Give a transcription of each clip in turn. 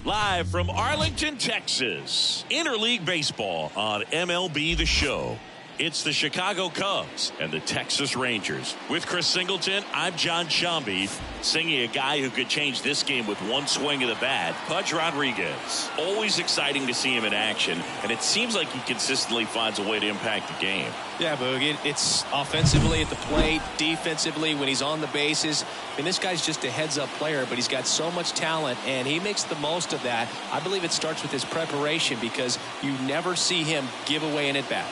Live from Arlington, Texas, Interleague Baseball on MLB The Show. It's the Chicago Cubs and the Texas Rangers. With Chris Singleton, I'm John Sciambi, singing a guy who could change this game with one swing of the bat, Pudge Rodriguez. Always exciting to see him in action, and it seems like he consistently finds a way to impact the game. Yeah, Boog, it's offensively at the plate, defensively when he's on the bases. And this guy's just a heads-up player, but he's got so much talent, and he makes the most of that. I believe it starts with his preparation because you never see him give away an at-bat.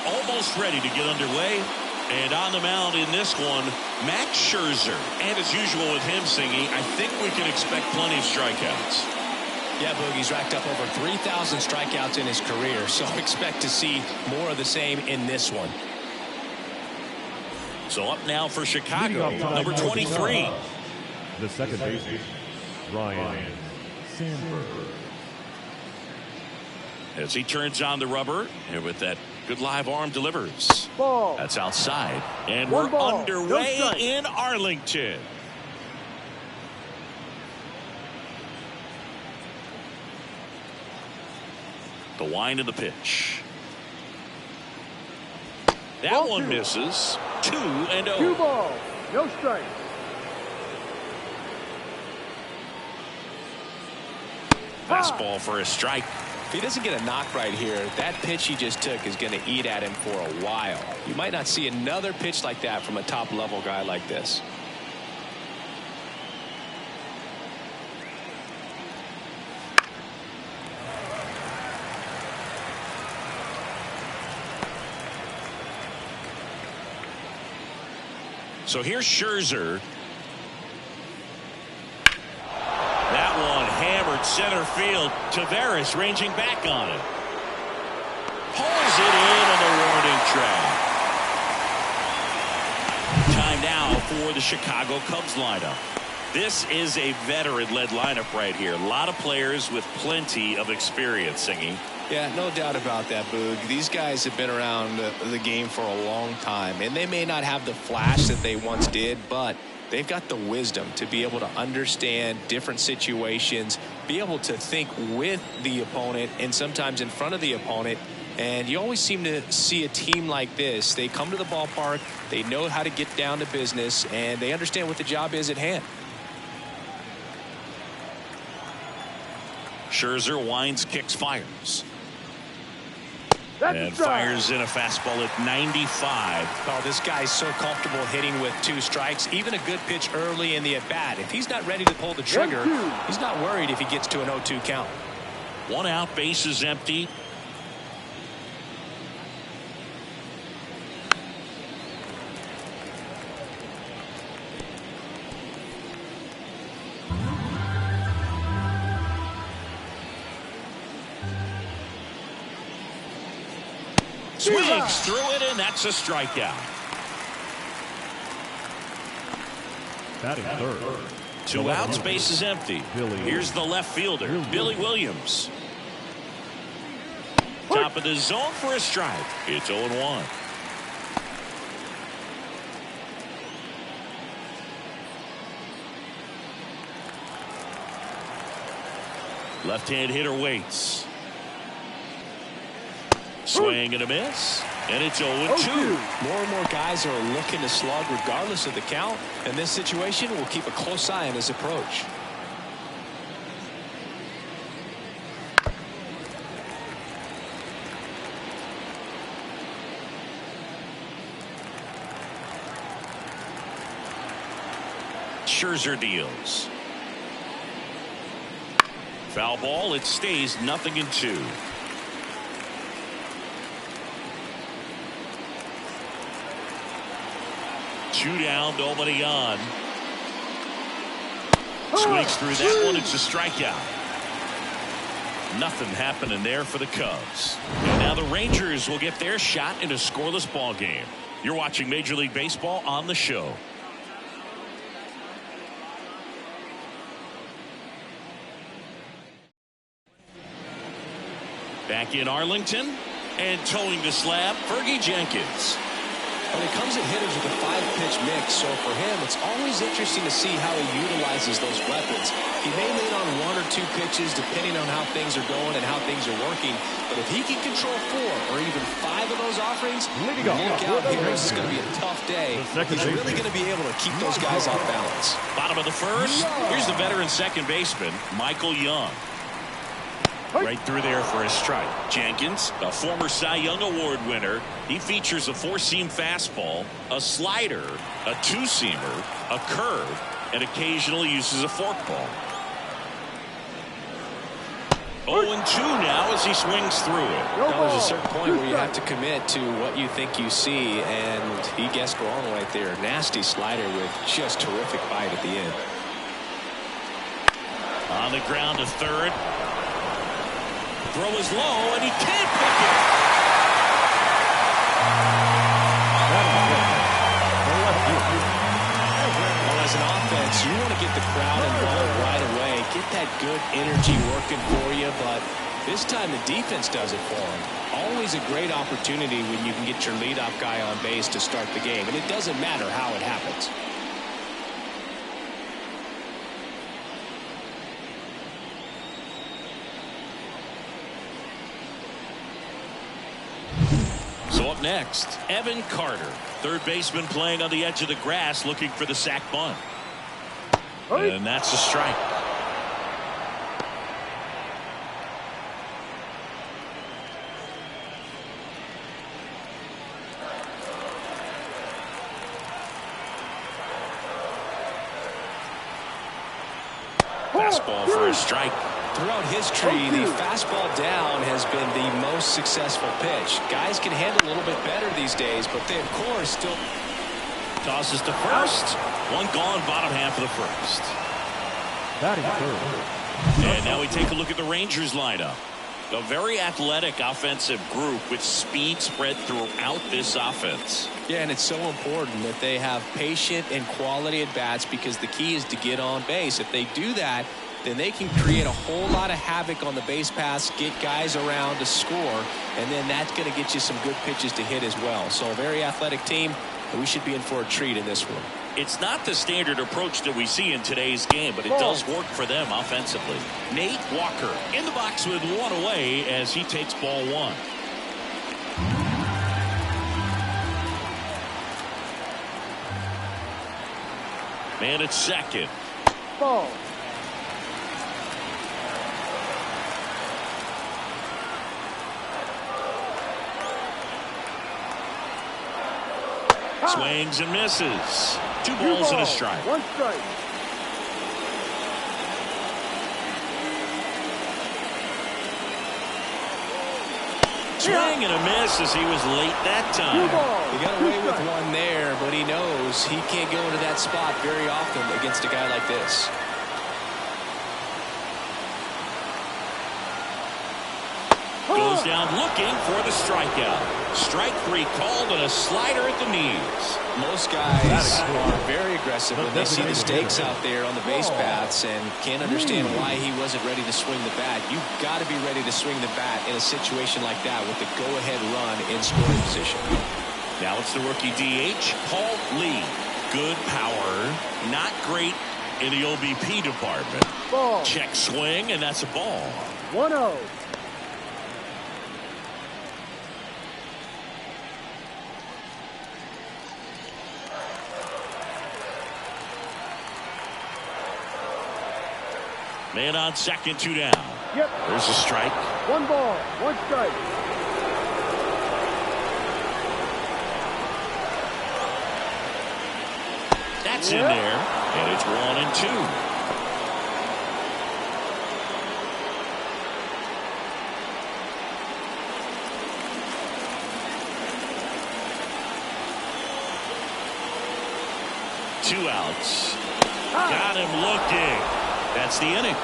Almost ready to get underway. And on the mound in this one, Max Scherzer. And as usual with him singing, I think we can expect plenty of strikeouts. Yeah, Boogie's racked up over 3,000 strikeouts in his career, so expect to see more of the same in this one. So up now for Chicago, number 23. The second baseman, Ryne Sandberg. As he turns on the rubber, and with that good live arm delivers. Ball. That's outside. And One we're ball. underway No strike. in Arlington. The wind of the pitch. That Ball one two. misses. 2-0. 2 balls, no strike. Fastball for a strike. If he doesn't get a knock right here, that pitch he just took is going to eat at him for a while. You might not see another pitch like that from a top-level guy like this. So here's Scherzer. That one hammered center field. Taveras ranging back on it. Pulls it in on the warning track. Time now for the Chicago Cubs lineup. This is a veteran-led lineup right here. A lot of players with plenty of experience singing. Yeah, no doubt about that, Boog. These guys have been around the game for a long time, and they may not have the flash that they once did, but they've got the wisdom to be able to understand different situations, be able to think with the opponent and sometimes in front of the opponent. And you always seem to see a team like this. They come to the ballpark, they know how to get down to business, and they understand what the job is at hand. Scherzer winds, kicks, fires. That's And a strike. fires in a fastball at 95. Oh, this guy's so comfortable hitting with 2 strikes. Even a good pitch early in the at-bat. If he's not ready to pull the trigger, 1-2. he's not worried if he gets to an 0-2 count. 1 out, base is empty. Swings through it, and that's a strikeout. Batting third. 2 outs, base is empty. Here's the left fielder, Billy Williams. Top of the zone for a strike. It's 0-1. Left-hand hitter waits. Swing and a miss, and it's 0-2. More and more guys are looking to slug regardless of the count. In this situation, we'll keep a close eye on his approach. Scherzer deals. Foul ball, it stays 0-2. 2 down, nobody on. Swings through that one. It's a strikeout. Nothing happening there for the Cubs. And now the Rangers will get their shot in a scoreless ball game. You're watching Major League Baseball on the Show. Back in Arlington and towing the slab, Fergie Jenkins. When it comes to hitters with a 5-pitch mix, so for him, it's always interesting to see how he utilizes those weapons. He may lean on 1 or 2 pitches depending on how things are going and how things are working. But if he can control 4 or even 5 of those offerings, look out here. This is going to be a tough day. He's really going to be able to keep those guys off balance. Bottom of the first. Here's the veteran second baseman, Michael Young. Right through there for a strike. Jenkins, a former Cy Young Award winner. He features a 4-seam fastball, a slider, a 2-seamer, a curve, and occasionally uses a forkball. 0-2 now as he swings through it. Now, there's a certain point where you have to commit to what you think you see, and he guessed wrong right there. Nasty slider with just terrific bite at the end. On the ground to third. Throw is low, and he can't pick it. Well, as an offense, you want to get the crowd involved right away. Get that good energy working for you, but this time the defense does it for him. Always a great opportunity when you can get your leadoff guy on base to start the game, and it doesn't matter how it happens. So up next, Evan Carter, third baseman playing on the edge of the grass looking for the sac bunt. And that's a strike. Fastball for a strike. Throughout history, the fastball down has been the most successful pitch. Guys can handle a little bit better these days, but they, of course, still... Tosses to first. One gone, bottom half of the first. Batting third. And now we take a look at the Rangers lineup. A very athletic offensive group with speed spread throughout this offense. Yeah, and it's so important that they have patient and quality at bats because the key is to get on base. If they do that, then they can create a whole lot of havoc on the base paths, get guys around to score, and then that's going to get you some good pitches to hit as well. So a very athletic team, and we should be in for a treat in this one. It's not the standard approach that we see in today's game, but it does work for them offensively. Nate Walker in the box with one away as he takes ball 1. Man at second. Ball. Swings and misses. 2 balls and a strike. 1 strike. Swing and a miss as he was late that time. He got away with one there, but he knows he can't go into that spot very often against a guy like this. Goes down looking for the strikeout. Strike 3 called and a slider at the knees. Most guys are very aggressive when they see the stakes out there on the base paths and can't understand why he wasn't ready to swing the bat. You've got to be ready to swing the bat in a situation like that with the go-ahead run in scoring position. Now it's the rookie DH, Paul Lee. Good power, not great in the OBP department. Ball. Check swing, and that's a ball. 1-0. Man on second, 2 down. Yep. There's a strike. 1 ball, 1 strike. That's in there, and it's 1-2. Two outs. Got him looking. That's the inning.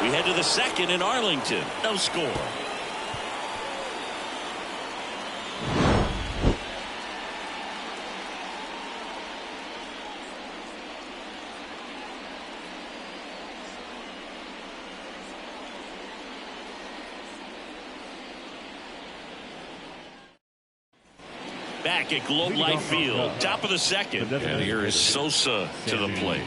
We head to the second in Arlington. No score. Back at Globe Life Field, top of the second. And here is Sosa to the plate.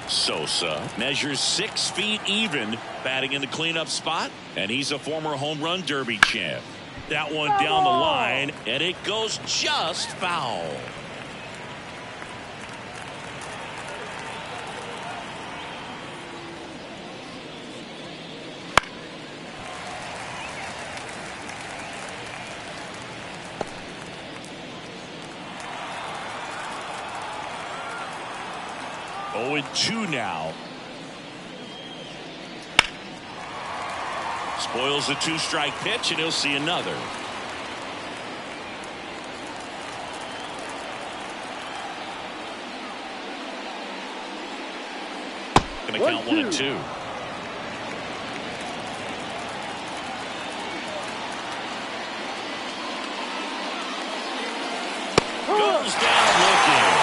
Sosa measures 6 feet even, batting in the cleanup spot, and he's a former home run derby champ. That one down the line, and it goes just foul. Oh, and 2 now. Spoils the 2-strike pitch, and he'll see another. Gonna count 1 and 2. Goes down looking.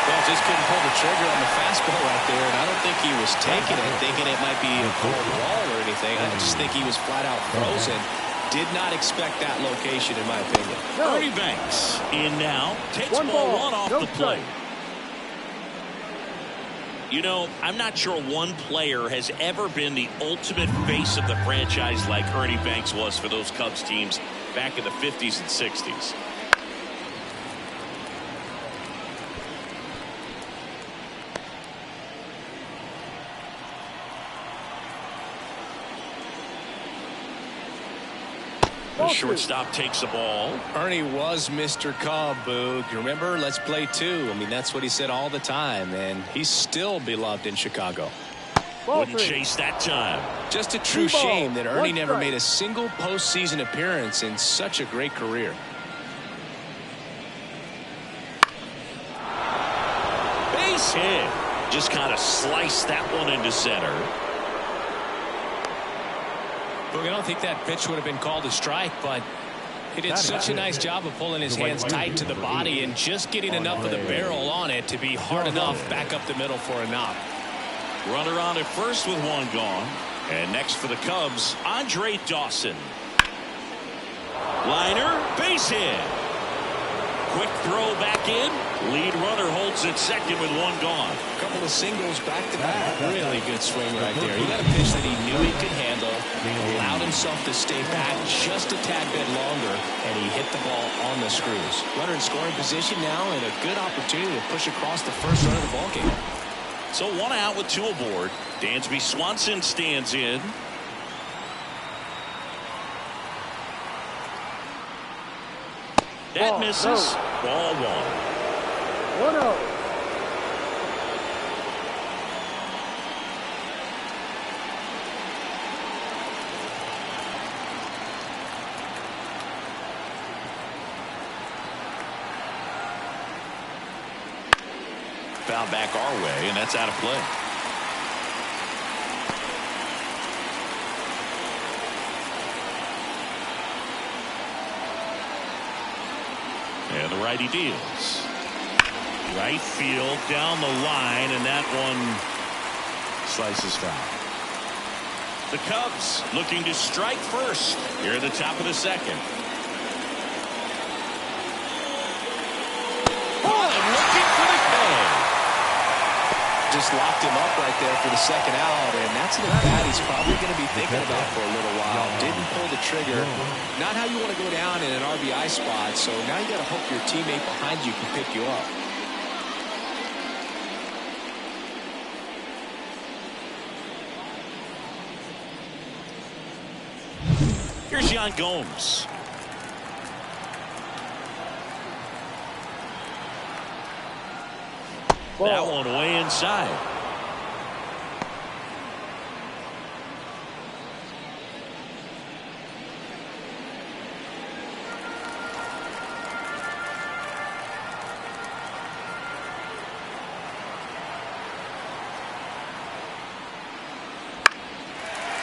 Well, just couldn't pull the trigger on the fastball right there, and I don't think he was taking it, thinking it might be a cold wall or anything. I just think he was flat out frozen. Did not expect that location, in my opinion. Ernie Banks in now, takes ball 1 off the plate. You know, I'm not sure one player has ever been the ultimate face of the franchise like Ernie Banks was for those Cubs teams back in the 50s and 60s. The shortstop takes the ball. Ernie was Mr. Cub, Boog. You remember? Let's play 2. I mean, that's what he said all the time, and he's still beloved in Chicago. Wouldn't chase that time. Just a true shame that Ernie never made a single postseason appearance in such a great career. Base hit. Just kind of sliced that one into center. Look, I don't think that pitch would have been called a strike, but he did such a nice job of pulling his hands tight to the body and just getting enough of the barrel on it to be hard enough back up the middle for a knock. Runner on at first with 1 gone. And next for the Cubs, Andre Dawson. Liner, base hit. Quick throw back in. Lead runner holds at second with 1 gone. A couple of singles back to back. Really good swing right there. He got a pitch that he knew he could handle. Allowed himself to stay back just a tad bit longer, and he hit the ball on the screws. Runner in scoring position now, and a good opportunity to push across the first run of the ballgame. So 1 out with 2 aboard. Dansby Swanson stands in. That misses. Ball 1. 1-0. Foul back our way, and that's out of play. And the righty deals. Right field down the line, and that one slices foul. The Cubs looking to strike first here at the top of the second. Oh, and looking for the K. Just locked him up right there for the second out, and that's an at-bat he's probably going to be thinking about for a little while. Didn't pull the trigger. Not how you want to go down in an RBI spot, so now you got to hope your teammate behind you can pick you up. Here's Yan Gomes. That one way inside.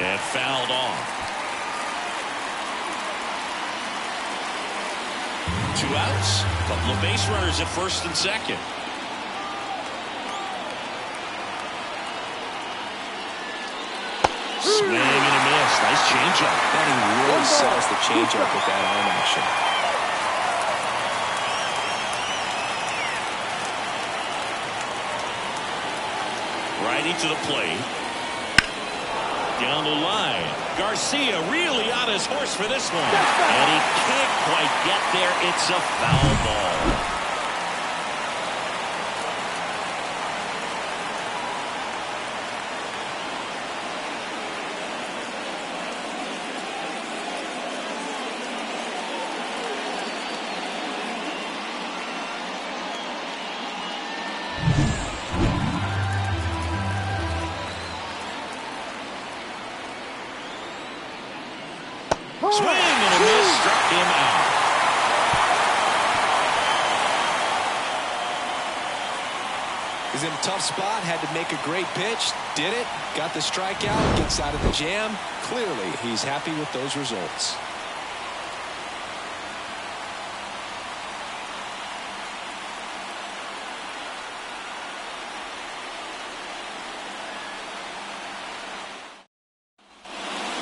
And fouled off. 2 outs. Couple of base runners at first and second. Swing and a miss. Nice changeup. And he really sells the changeup with that arm action. Righty to the plate. Down the line. Garcia really on his horse for this one. And he can't quite get there. It's a foul ball. Swing and a miss, struck him out. He's in a tough spot, had to make a great pitch, did it, got the strikeout, gets out of the jam. Clearly, he's happy with those results.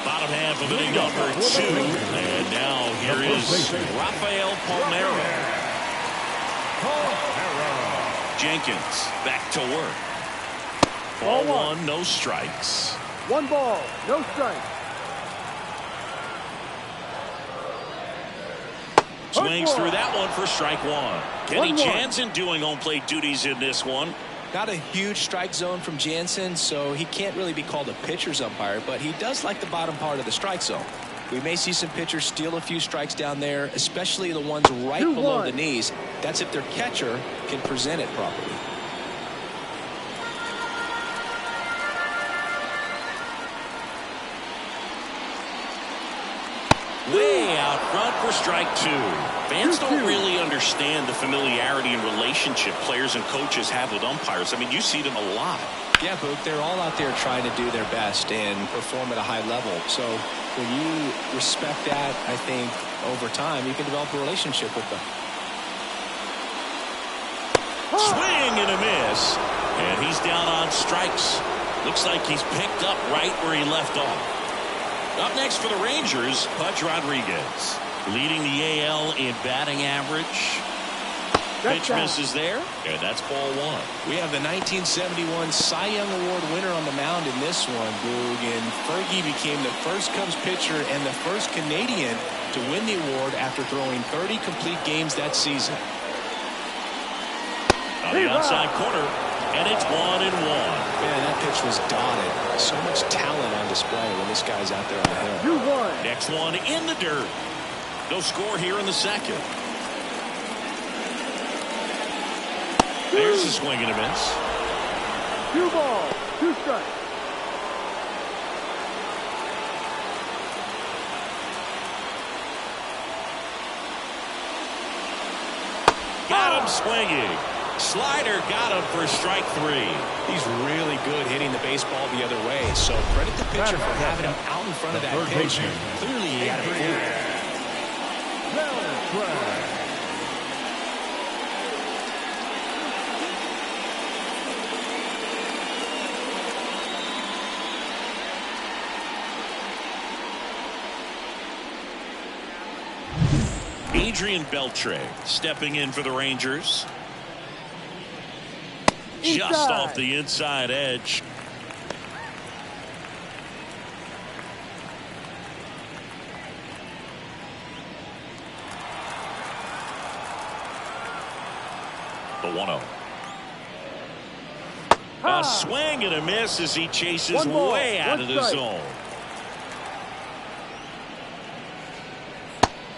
Bottom half of inning number 2. And now here is Rafael Palmeiro. Jenkins back to work. Ball 1, no strikes. 1 ball, no strikes. Swings through that one for strike 1. Kenny Jansen doing home plate duties in this one. Not a huge strike zone from Jansen, so he can't really be called a pitcher's umpire, but he does like the bottom part of the strike zone. We may see some pitchers steal a few strikes down there, especially the ones right below the knees. That's if their catcher can present it properly. Way out front for strike 2. Fans don't really understand the familiarity and relationship players and coaches have with umpires. I mean, you see them a lot. Yeah, Boog, they're all out there trying to do their best and perform at a high level. So when you respect that, I think over time you can develop a relationship with them. Swing and a miss. And he's down on strikes. Looks like he's picked up right where he left off. Up next for the Rangers, Pudge Rodriguez. Leading the AL in batting average. Pitch misses there, and that's ball 1. We have the 1971 Cy Young Award winner on the mound in this one, Boog, and Fergie became the first Cubs pitcher and the first Canadian to win the award after throwing 30 complete games that season. On the outside corner, and it's 1-1. Man, that pitch was dotted. So much talent on display when this guy's out there on the hill. 2-1. Next one in the dirt. No score here in the second. There's a swing and a miss. 2 balls, 2 strikes. Got him swinging. Slider got him for strike 3. He's really good hitting the baseball the other way, so credit the pitcher for having him out in front of that pitch. Clearly he had it fooled. Adrian Beltre stepping in for the Rangers. Just off the inside edge. The 1-0. A swing and a miss as he chases way out of the zone.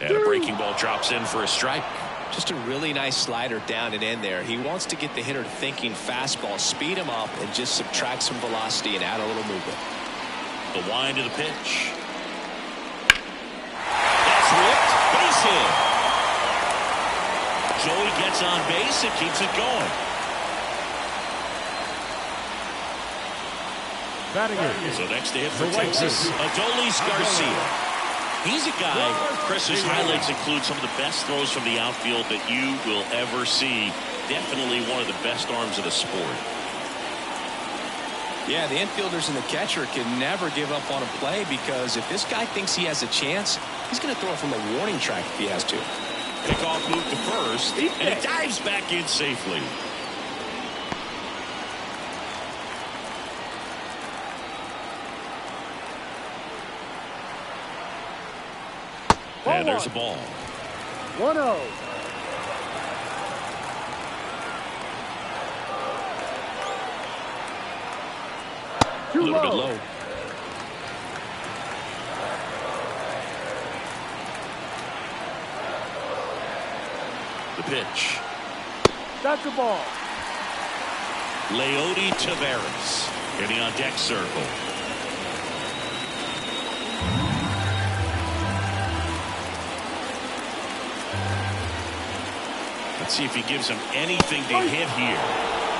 And a breaking ball drops in for a strike. Just a really nice slider down and in there. He wants to get the hitter thinking fastball, speed him up, and just subtract some velocity and add a little movement. The wind of the pitch. That's ripped. Base hit. Joey gets on base and keeps it going. So next to hit for Texas, Adolis Garcia. He's a guy, Chris's highlights include some of the best throws from the outfield that you will ever see. Definitely one of the best arms of the sport. Yeah, the infielders and the catcher can never give up on a play, because if this guy thinks he has a chance, he's going to throw it from the warning track if he has to. Kickoff move to first, and he dives back in safely. And there's a ball. 1-0. A little bit low. The pitch. That's a ball. Leody Taveras getting on deck circle. Let's see if he gives him anything to hit here.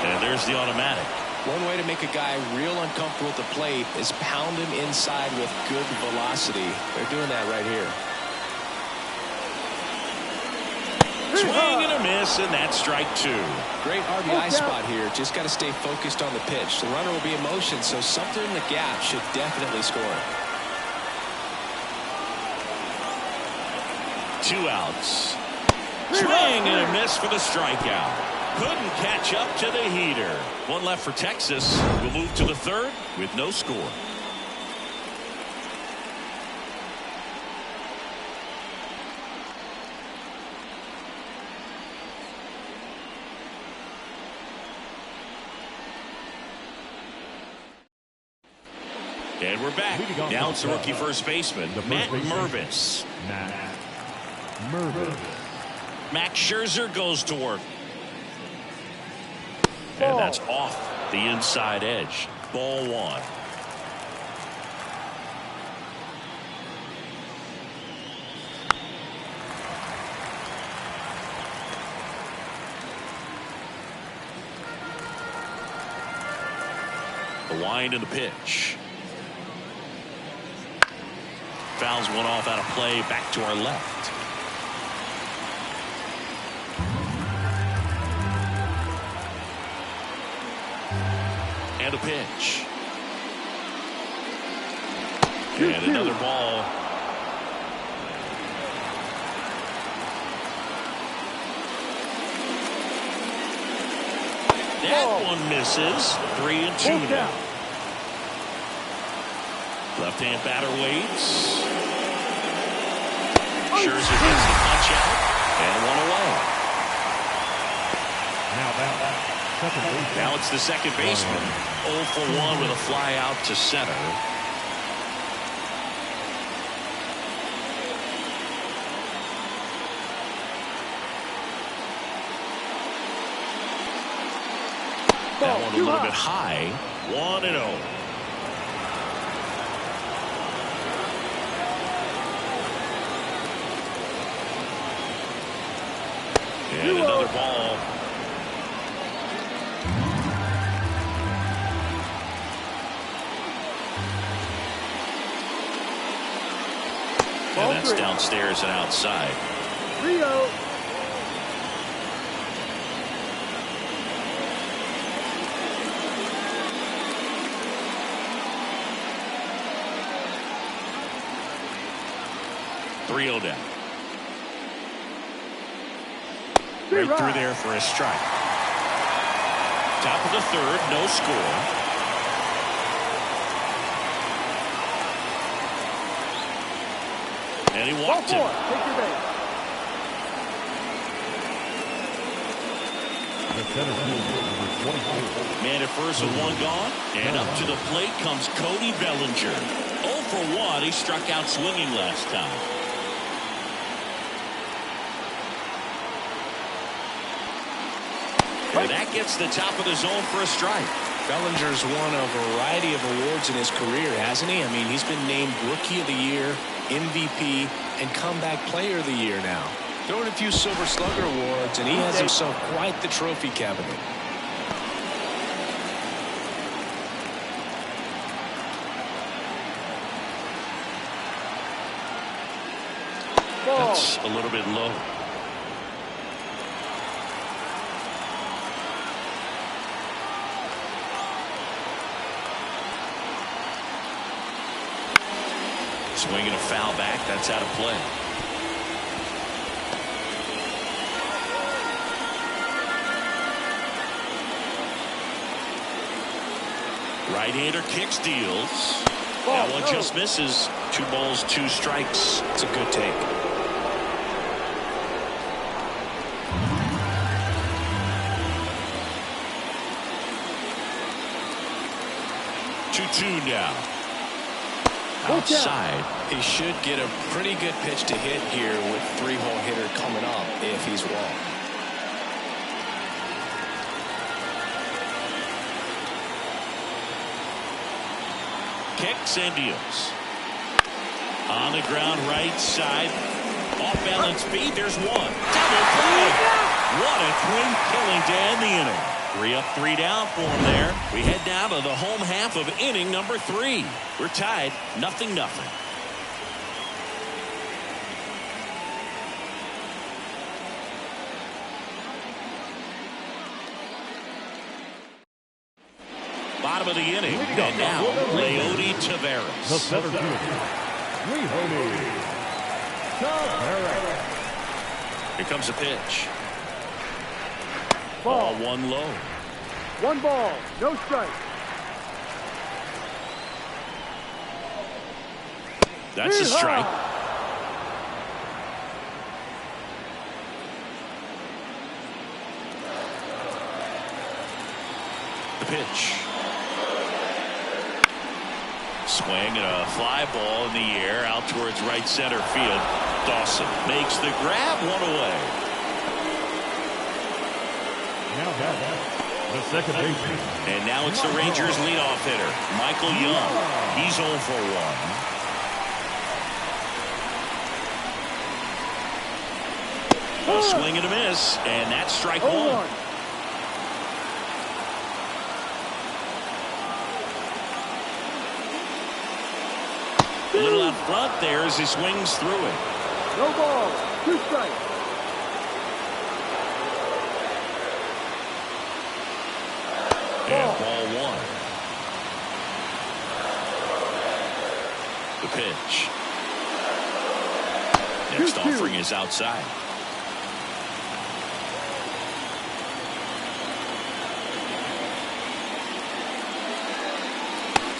And there's the automatic. One way to make a guy real uncomfortable at the plate is pound him inside with good velocity. They're doing that right here. Swing and a miss, and that's strike two. Great RBI spot here. Just got to stay focused on the pitch. The runner will be in motion, so something in the gap should definitely score. 2 outs. Swing and a miss for the strikeout. Couldn't catch up to the heater. One left for Texas. We'll move to the third with no score. And we're back. Now it's the rookie first baseman, Matt Mervis. Max Scherzer goes to work. And that's off the inside edge. Ball one. The wind and the pitch. Fouls one off out of play, back to our left. And a pitch. And another ball. That one misses. 3-2 now. Left-hand batter waits. Scherzer gets the punch out. And one away. Now it's the second baseman. 0 for 1 with a fly out to center. That one a little bit high. 1-0. And another ball. And that's downstairs and outside. 3-0. Down. Right through there for a strike. Top of the third, no score. And he walked him. Take your base. Man at first with one gone. And up to the plate comes Cody Bellinger. 0 for 1. He struck out swinging last time. And that gets the top of the zone for a strike. Bellinger's won a variety of awards in his career, hasn't he? I mean, he's been named Rookie of the Year, MVP, and Comeback Player of the Year now. Throwing a few Silver Slugger awards, and he has himself quite the trophy cabinet. That's a little bit low. Swinging a foul back. That's out of play. Right-hander kicks, deals. That one just misses. 2 balls, 2 strikes. It's a good take. Two now. Outside. He should get a pretty good pitch to hit here with 3-hole hitter coming up if he's walked. Kicks and deals. On the ground, right side. Off balance beat. There's one. Double play. What a twin killing to end the inning. 3 up, 3 down for him there. We head down to the home half of inning number 3. We're tied 0-0. Bottom of the inning. And now Leody Taveras. The center fielder, Leody Taveras. Here comes a pitch. Ball. 1 low. 1 ball, no strike. That's a strike. The pitch. Swing and a fly ball in the air out towards right center field. Dawson makes the grab, 1 away. Now batting, the second baseman. And now it's the Rangers leadoff hitter, Michael Young. He's 0 for 1. A swing and a miss, and that's strike 1. A little out front there as he swings through it. No ball, 2 strikes. And ball 1. The pitch. Next offering is outside.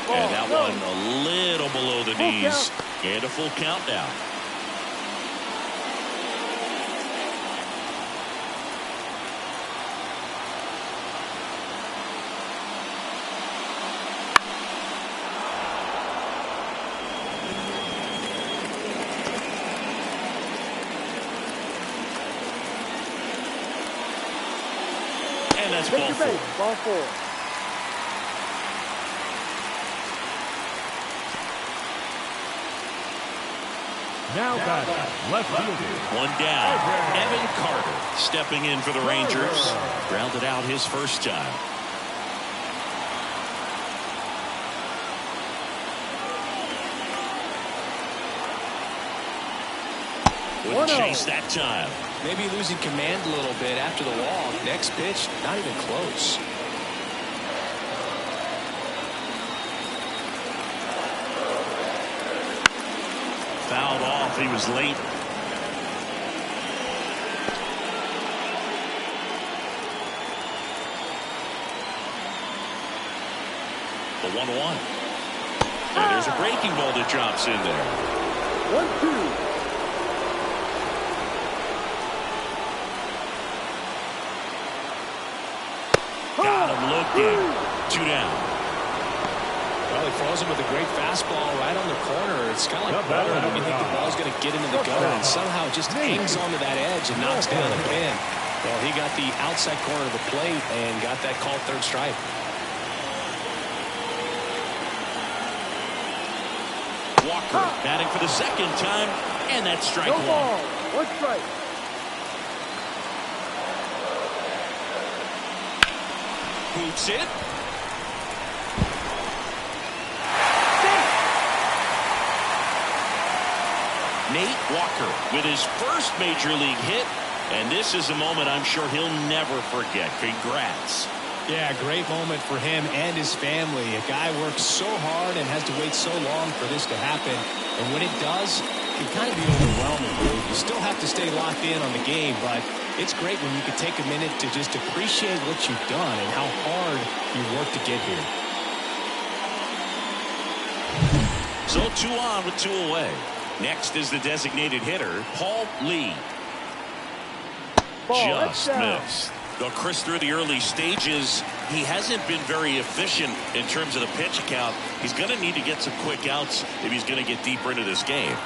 And that one a little below the knees. And a full count now. And that's ball 4. Ball 4. Now batting, left fielder. 1 down. Evan Carter stepping in for the Rangers. Grounded out his first time. Wouldn't chase that time. Maybe losing command a little bit after the walk. Next pitch, not even close. Fouled off. He was late. The 1-1. And there's a breaking ball that drops in there. 1-2. Got him looking. 2 down. Well, he throws him with a great fastball right on the corner. It's kind of like bowling when you think the ball's going to get into the gutter, and somehow it just hangs onto that edge and knocks down a pin. Well, he got the outside corner of the plate and got that called 3rd strike. Walker batting for the 2nd time, and that's strike 1. No ball, 1 strike. Boots it. Nate Walker with his first major league hit, and this is a moment I'm sure he'll never forget. Congrats. Yeah, great moment for him and his family. A guy works so hard and has to wait so long for this to happen. And when it does, it can kind of be overwhelming, dude. You still have to stay locked in on the game, but it's great when you can take a minute to just appreciate what you've done and how hard you worked to get here. So 2 on with 2 away. Next is the designated hitter, Paul Lee. Ball, Just down. missed. Though Chris, through the early stages, he hasn't been very efficient in terms of the pitch count. He's going to need to get some quick outs if he's going to get deeper into this game.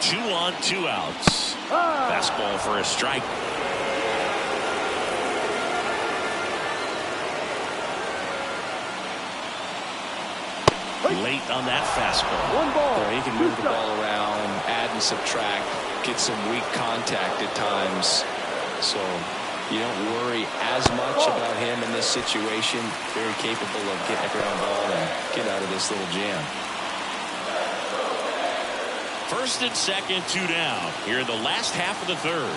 Two on, 2 outs. Fastball for a strike. Late on that fastball. 1 ball. Yeah, he can 2 move the strikes. ball around, add and subtract, get some weak contact at times. So you don't worry as much about him in this situation. Very capable of getting a ground ball and get out of this little jam. First and second, 2 down here in the last half of the third.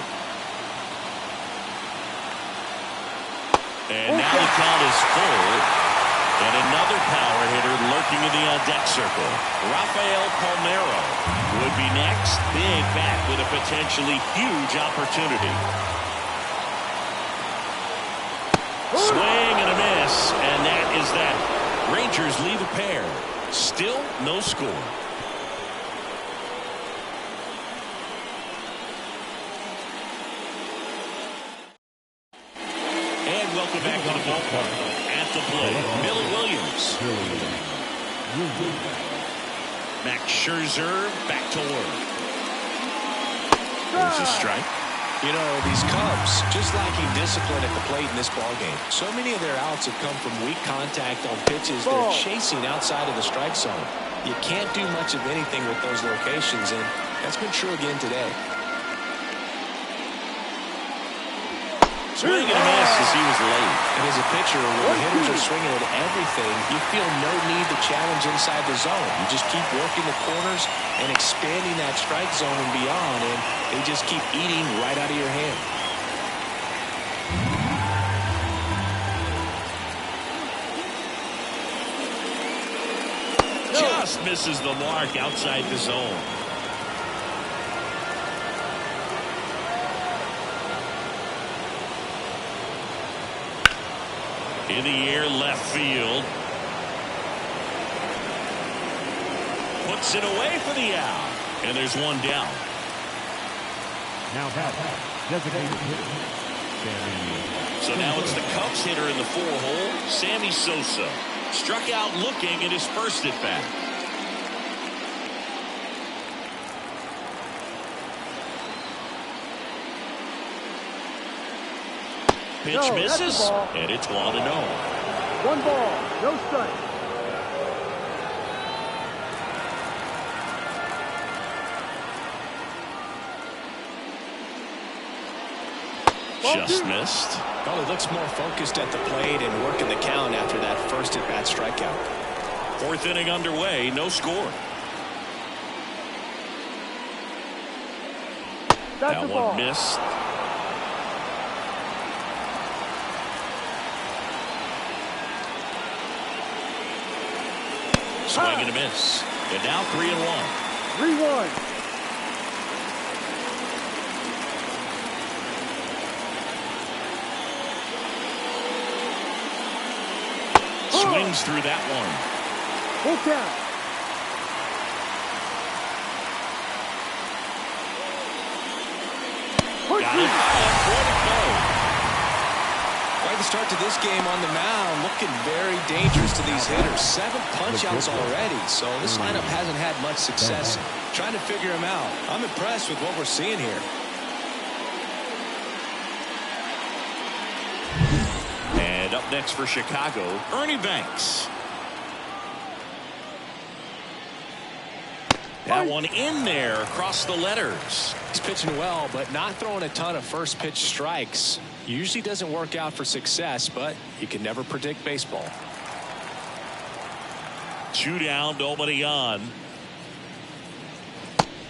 And now the count is full. And another power hitter lurking in the on-deck circle. Rafael Palmeiro would be next. Big bat with a potentially huge opportunity. Swing and a miss. And that is that. Rangers leave a pair. Still no score. And welcome back to the ballpark. At the plate, Billy Williams. Max Scherzer back to work. There's a strike. You know, these Cubs just lacking discipline at the plate in this ballgame. So many of their outs have come from weak contact on pitches they're chasing outside of the strike zone. You can't do much of anything with those locations, and that's been true again today. Swing and a miss as he was late. And as a pitcher, when the hitters are swinging at everything, you feel no need to challenge inside the zone. You just keep working the corners and expanding that strike zone and beyond, and they just keep eating right out of your hand. Just misses the mark outside the zone. In the air, left field. Puts it away for the out. And there's 1 down. Now bat, designated hitter. So now it's the Cubs hitter in the 4-hole, Sammy Sosa. Struck out looking at his first at bat. Pitch No, that's the misses, ball. and it's 1-0. 1 ball, no strike. Just missed. Well, he looks more focused at the plate and working the count after that first at-bat strikeout. 4th inning underway, no score. That's That the one ball. missed. Swing and a miss. And now 3-1. 3-1. Swings through that one. Full count. Got it. And 4-0. Quite the start to this game on the mound. Looking very dangerous to these hitters. 7 punch-outs already. So this lineup hasn't had much success trying to figure him out. I'm impressed with what we're seeing here. And up next for Chicago, Ernie Banks. That one in there across the letters. He's pitching well, but not throwing a ton of first pitch strikes. Usually doesn't work out for success, but you can never predict baseball. 2 down, nobody on.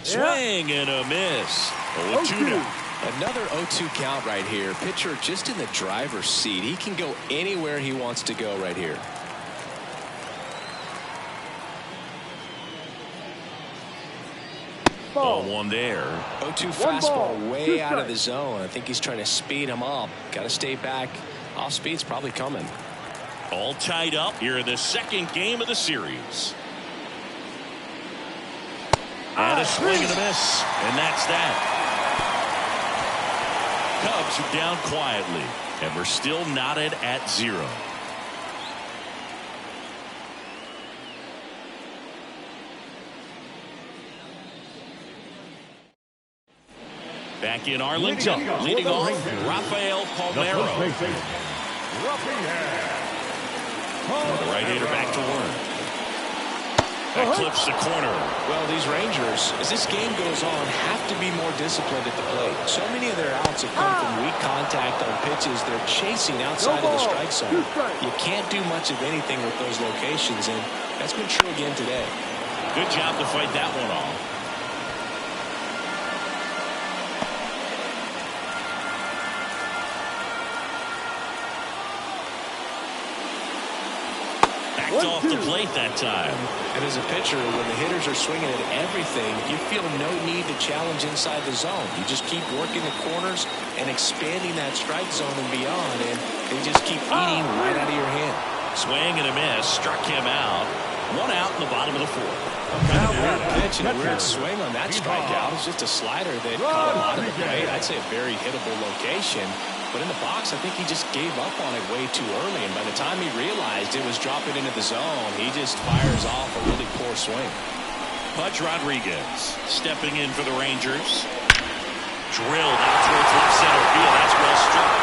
Swing and a miss. 0-2 now. Another 0-2 count right here. Pitcher just in the driver's seat. He can go anywhere he wants to go right here. Ball one there. 0-2 fastball way out of the zone. I think he's trying to speed him up. Got to stay back. Off speed's probably coming. All tied up here in the second game of the series. And a swing and a miss. And that's that. Cubs are down quietly. And we're still knotted at 0. Back in Arlington, leading off, Rafael Palmeiro. The right-hander back to work. That clips the corner. Well, these Rangers, as this game goes on, have to be more disciplined at the plate. So many of their outs have come from weak contact on pitches they're chasing outside of the strike zone. You can't do much of anything with those locations, and that's been true again today. Good job to fight that one off. Off the plate that time. And as a pitcher, when the hitters are swinging at everything, you feel no need to challenge inside the zone. You just keep working the corners and expanding that strike zone and beyond, and they just keep eating right out of your hand. Swing and a miss, struck him out. 1 out in the bottom of the 4th. Kind of weird pitch and a weird swing on that strikeout. It's just a slider that caught him out of the plate. I'd say a very hittable location. But in the box, I think he just gave up on it way too early. And by the time he realized it was dropping into the zone, he just fires off a really poor swing. Pudge Rodriguez stepping in for the Rangers. Drilled out towards left center field. That's well struck.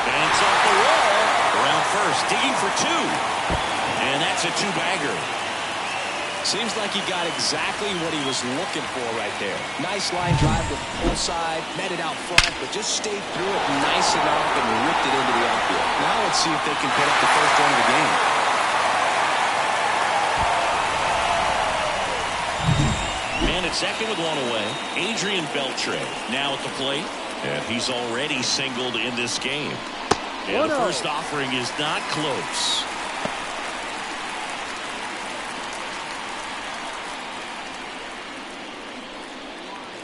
Banks off the wall. Around first, digging for 2. And that's a 2-bagger. Seems like he got exactly what he was looking for right there. Nice line drive with full side, met it out front, but just stayed through it nice enough and ripped it into the outfield. Now let's see if they can put up the first run of the game. Man at second with 1 away. Adrian Beltre now at the plate. And he's already singled in this game. And the first offering is not close.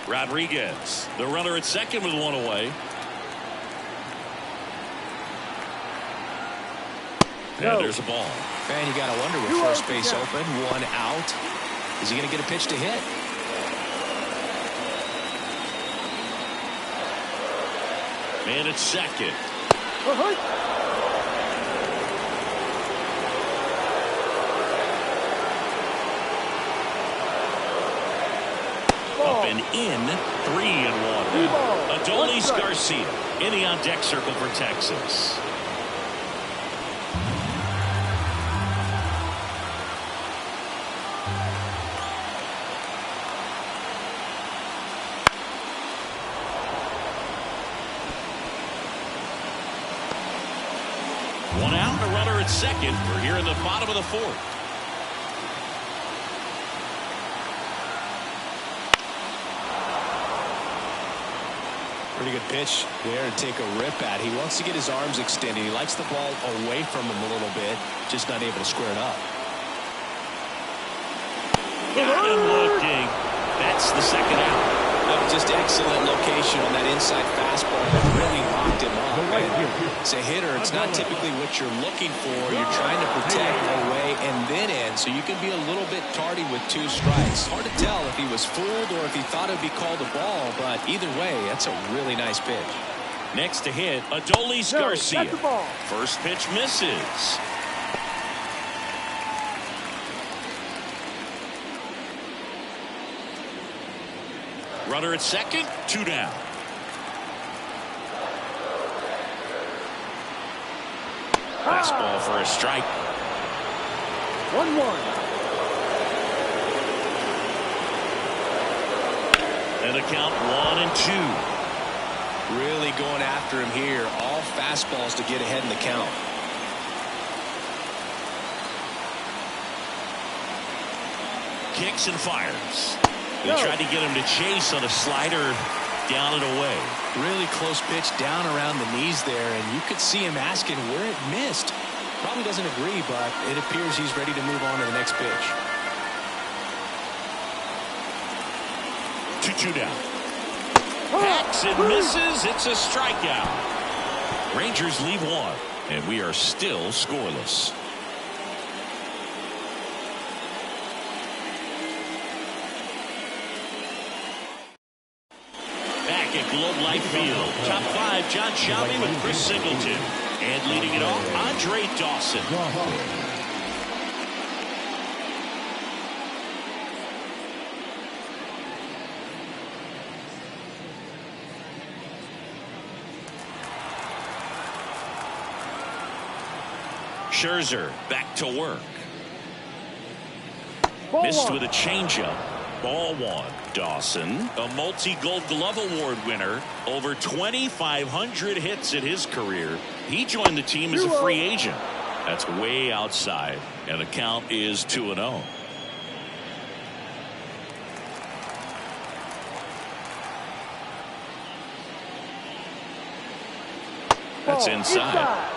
Rodriguez, the runner at second with 1 away. And there's a ball. Man, you got to wonder with first base open, 1 out. Is he going to get a pitch to hit? Man at second. Up and in, 3-1. Adolis Garcia in the on-deck circle for Texas. One out, and a runner at second. We're here in the bottom of the 4th. Pretty good pitch there to take a rip at. He wants to get his arms extended. He likes the ball away from him a little bit, just not able to square it up. Got him looking. That's the second out. That was just excellent location on that inside fastball that really locked him up. As a hitter, it's not typically what you're looking for. You're trying to protect away and then in, so you can be a little bit tardy with 2 strikes. Hard to tell if he was fooled or if he thought it would be called a ball, but either way, that's a really nice pitch. Next to hit, Adolis Garcia. First pitch misses. Runner at second, 2 down. Fastball for a strike. 1-1. And a count 1-2. Really going after him here. All fastballs to get ahead in the count. Kicks and fires. They tried to get him to chase on a slider. down and away. Really close pitch down around the knees there, and you could see him asking where it missed. Probably doesn't agree, but it appears he's ready to move on to the next pitch. 2-2 down. Hacks and misses. It's a strikeout. Rangers leave one, and we are still scoreless. Back at Globe Life Field, top five, John Sciambi with Chris Singleton. And leading it off, Andre Dawson. Scherzer back to work. Missed with a changeup. Ball one. Dawson, a multi-Gold Glove Award winner, over 2,500 hits in his career. He joined the team as a free agent. That's way outside, and the count is 2-0. That's inside.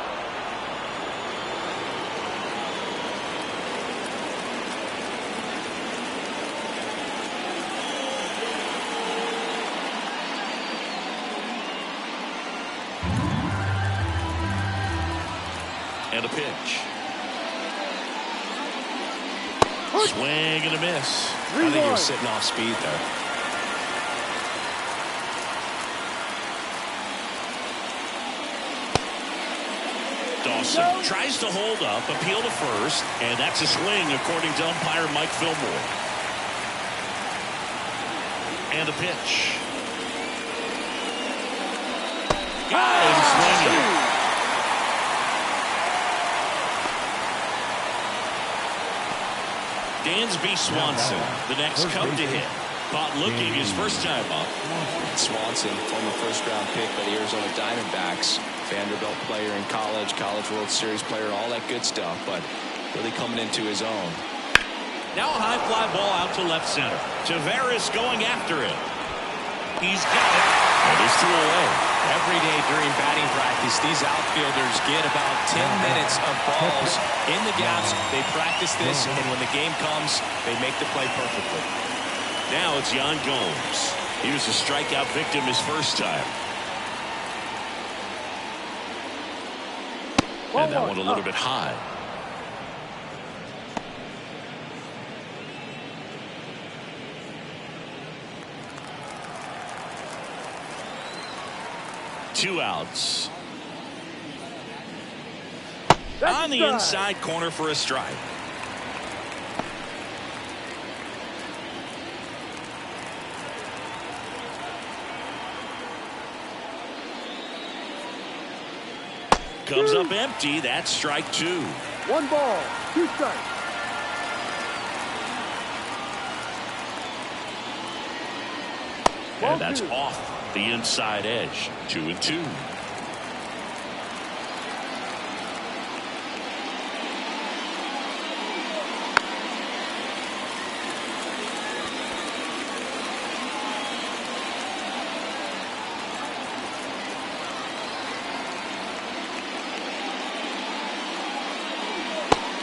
And a pitch. Swing and a miss. I think he was sitting off speed there. Dawson tries to hold up, appeal to first, and that's a swing according to umpire Mike Fillmore. And a pitch. Got him swinging. Dansby Swanson, the next Cub to hit. Caught looking his first time up. Swanson, former first-round pick by the Arizona Diamondbacks. Vanderbilt player in college, College World Series player, all that good stuff, but really coming into his own. Now a high fly ball out to left center. Taveras going after it. He's got it. And it's 2 away. Every day during batting practice, these outfielders get about 10 minutes of balls in the gaps. They practice this, and when the game comes, they make the play perfectly. Now it's Yan Gomes. He was a strikeout victim his first time. And that one a little bit high. Two outs. On the inside corner for a strike. Comes up empty. That's strike two. 1 ball, 2 strikes. And that's off the inside edge. 2-2.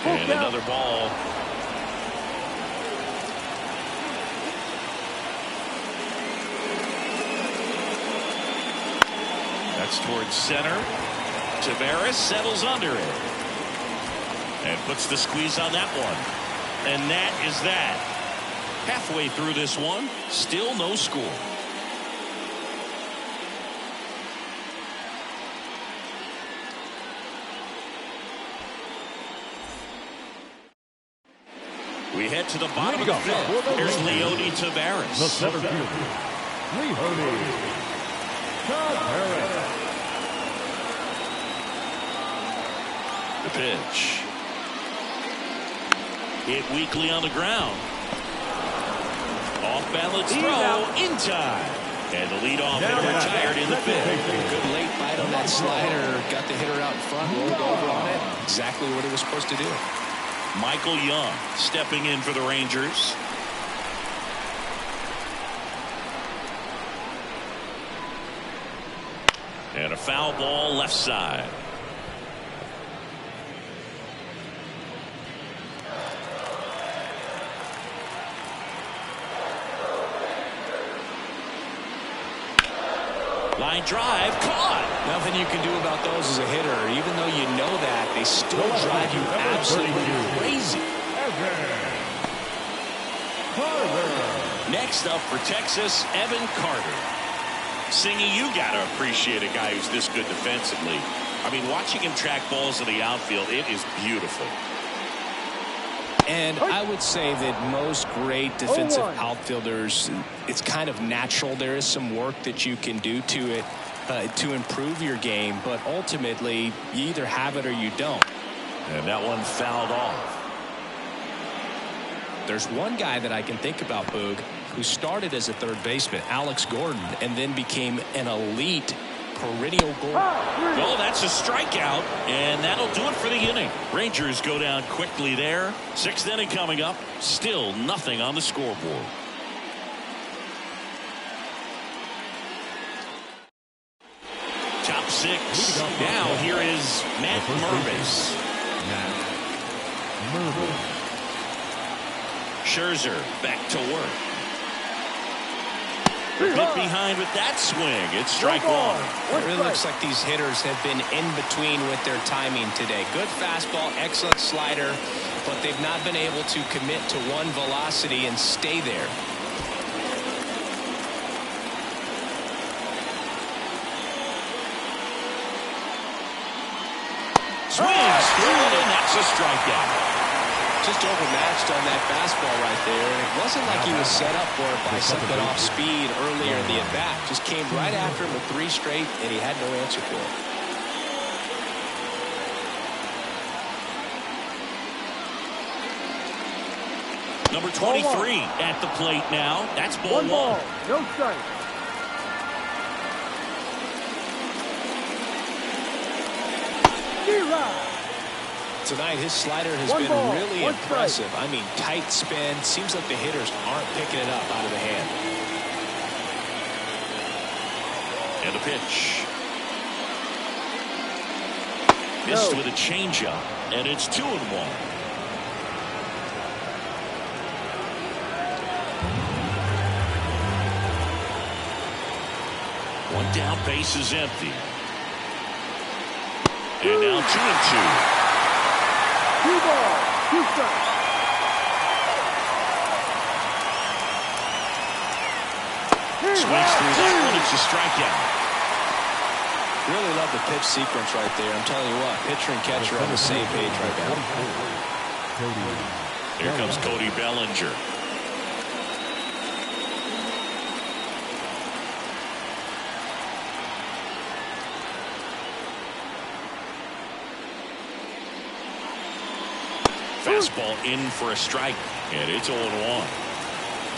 And another ball. That's towards center. Taveras settles under it. And puts the squeeze on that one. And that is that. Halfway through this one, still no score. We head to the bottom of the fifth. Here's Leody Taveras. The center fielder, Leody Taveras. The pitch. Hit weakly on the ground. Off balance throw in time. And the leadoff hitter retired in the fifth. Good late bite on that slider. Got the hitter out in front, rolled over on it. Exactly what he was supposed to do. Michael Young stepping in for the Rangers. a foul ball left side. Line drive, caught. Nothing you can do about those as a hitter. Even though you know that, they still drive you absolutely crazy. Next up for Texas, Evan Carter. Singy, you got to appreciate a guy who's this good defensively. I mean, watching him track balls in the outfield, it is beautiful. And I would say that most great defensive outfielders, it's kind of natural. There is some work that you can do to it to improve your game, but ultimately you either have it or you don't. And that one fouled off. There's one guy that I can think about, Boog, who started as a third baseman, Alex Gordon, and then became an elite perennial goal. Well, that's a strikeout, and that'll do it for the inning. Rangers go down quickly there. Sixth inning coming up. Still nothing on the scoreboard. Top six. Now here is Matt Mervis. Scherzer back to work. A bit behind with that swing. It's strike one. It really looks like these hitters have been in between with their timing today. Good fastball, excellent slider, but they've not been able to commit to one velocity and stay there. Swings through, and that's a strikeout. Just overmatched on that fastball right there. And it wasn't like he was set up for it by something off speed earlier in the at-bat. Just came right after him with 3 straight, and he had no answer for it. Number 23 at the plate now. That's ball one. No strike. Tonight, his slider has been really impressive. I mean, tight spin. Seems like the hitters aren't picking it up out of the hand. And a pitch. Missed with a changeup, and it's 2-1. One down, base is empty. And now 2-2. 2 balls, 2 strikes. Swings through that one. It's a strikeout. Really love the pitch sequence right there. I'm telling you what, pitcher and catcher on the same page right now. Here comes Cody Bellinger. Fastball in for a strike, and it's 0-1.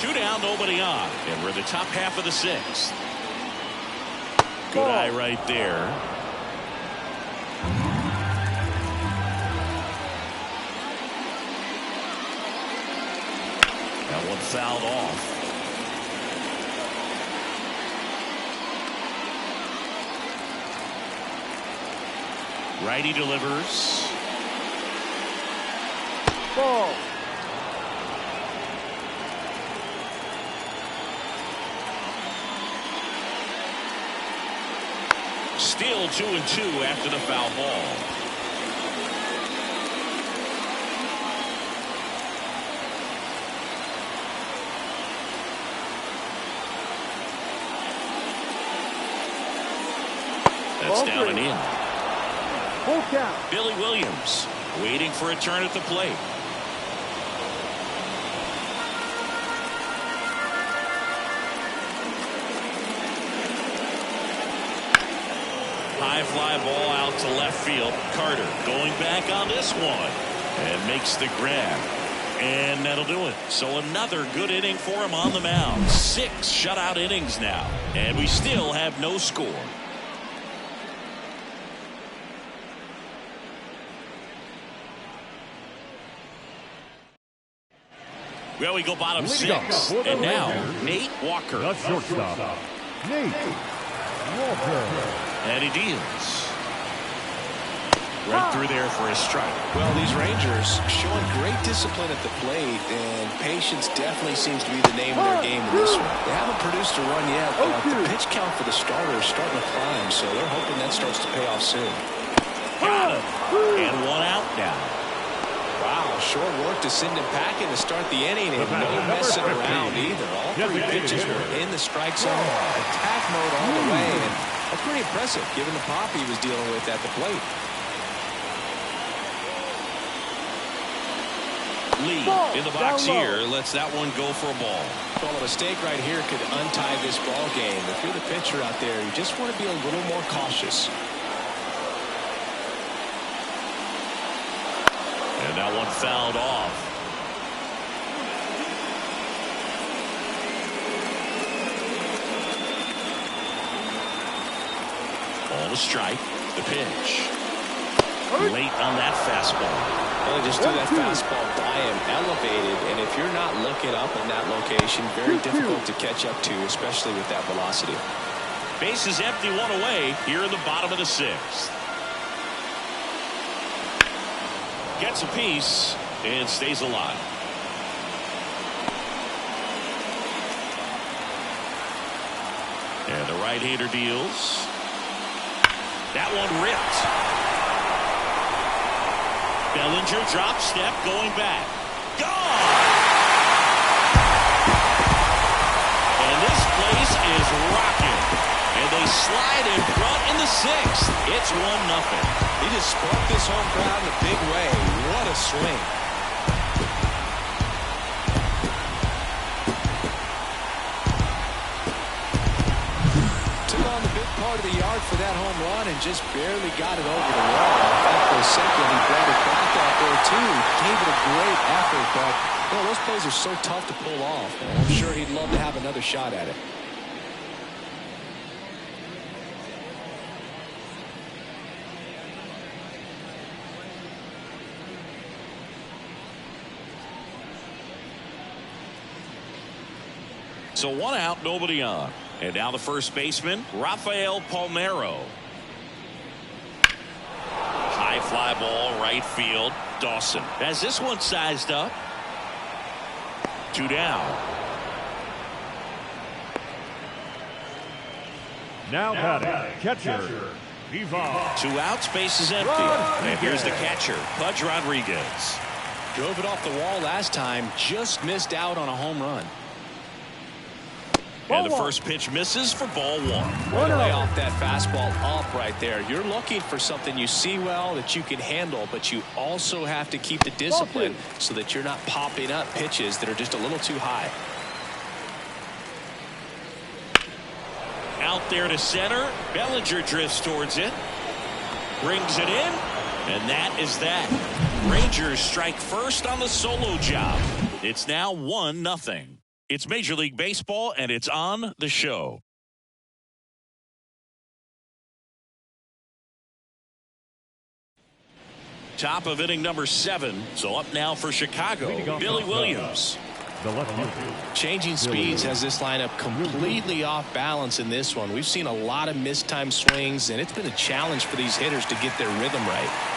2 down, nobody on, and we're in the top half of the 6th. Good eye right there. That one fouled off. Righty delivers. Ball. Still 2-2 after the foul ball. That's down and in. Full count. Billy Williams waiting for a turn at the plate. High fly ball out to left field. Carter going back on this one and makes the grab. And that'll do it. So another good inning for him on the mound. 6 shutout innings now. And we still have no score. Well, we go bottom 6. And now, Nate Walker. The shortstop, Nate Walker. And he deals. Right through there for a strike. Well, these Rangers showing great discipline at the plate, and patience definitely seems to be the name of their game in this one. They haven't produced a run yet, but the pitch count for the starter is starting to climb, so they're hoping that starts to pay off soon. Got him. And one out now. Wow, short work to send him packing to start the inning, and no messing around either. All three pitches were in the strike zone, attack mode all the way, and that's pretty impressive given the pop he was dealing with at the plate. Lee in the box here lets that one go for a ball. Well, a mistake right here could untie this ball game. If you're the pitcher out there, you just want to be a little more cautious. And that one fouled off. Ball to strike. The pitch. Late on that fastball. Well, just threw that fastball by him, elevated, and if you're not looking up in that location, very difficult to catch up to, especially with that velocity. Base is empty, one away here in the bottom of the sixth. Gets a piece and stays alive. And the right-hander deals. That one ripped. Bellinger drop step going back. Gone! And this place is rocking. And they slide in front in the sixth. It's 1-0. He just sparked this home crowd in a big way. What a swing. Took on the big part of the yard for that home run and just barely got it over the wall. For a second, he brought it back out there, too. Gave it a great effort, but well, those plays are so tough to pull off. I'm sure he'd love to have another shot at it. So one out, nobody on. And now the first baseman, Rafael Palmeiro. High fly ball, right field. Dawson has this one sized up. 2 down. Now batting, catcher, Ivan. 2 outs, base is empty. And here's the catcher, Pudge Rodriguez. Drove it off the wall last time, just missed out on a home run. And the first pitch misses for ball 1. Way to lay off that fastball up right there. You're looking for something you see well that you can handle, but you also have to keep the discipline so that you're not popping up pitches that are just a little too high. Out there to center. Bellinger drifts towards it. Brings it in. And that is that. Rangers strike first on the solo job. It's now 1-0. It's Major League Baseball, and it's on the show. Top of inning number 7. So up now for Chicago, Billy Williams. Changing speeds has this lineup completely off balance in this one. We've seen a lot of mistimed swings, and it's been a challenge for these hitters to get their rhythm right.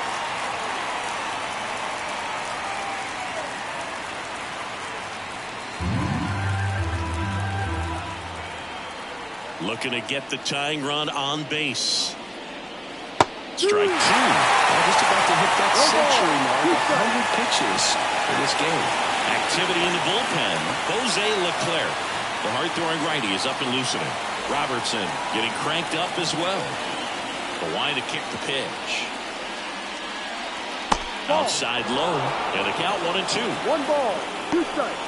Looking to get the tying run on base. Strike 2. Well, just about to hit that century mark. 100 pitches for this game. Activity in the bullpen. Jose Leclerc, the hard-throwing righty, is up and loosening. Robertson getting cranked up as well. The line to kick the pitch. Outside low, and the count 1-2. 1 ball, 2 strikes.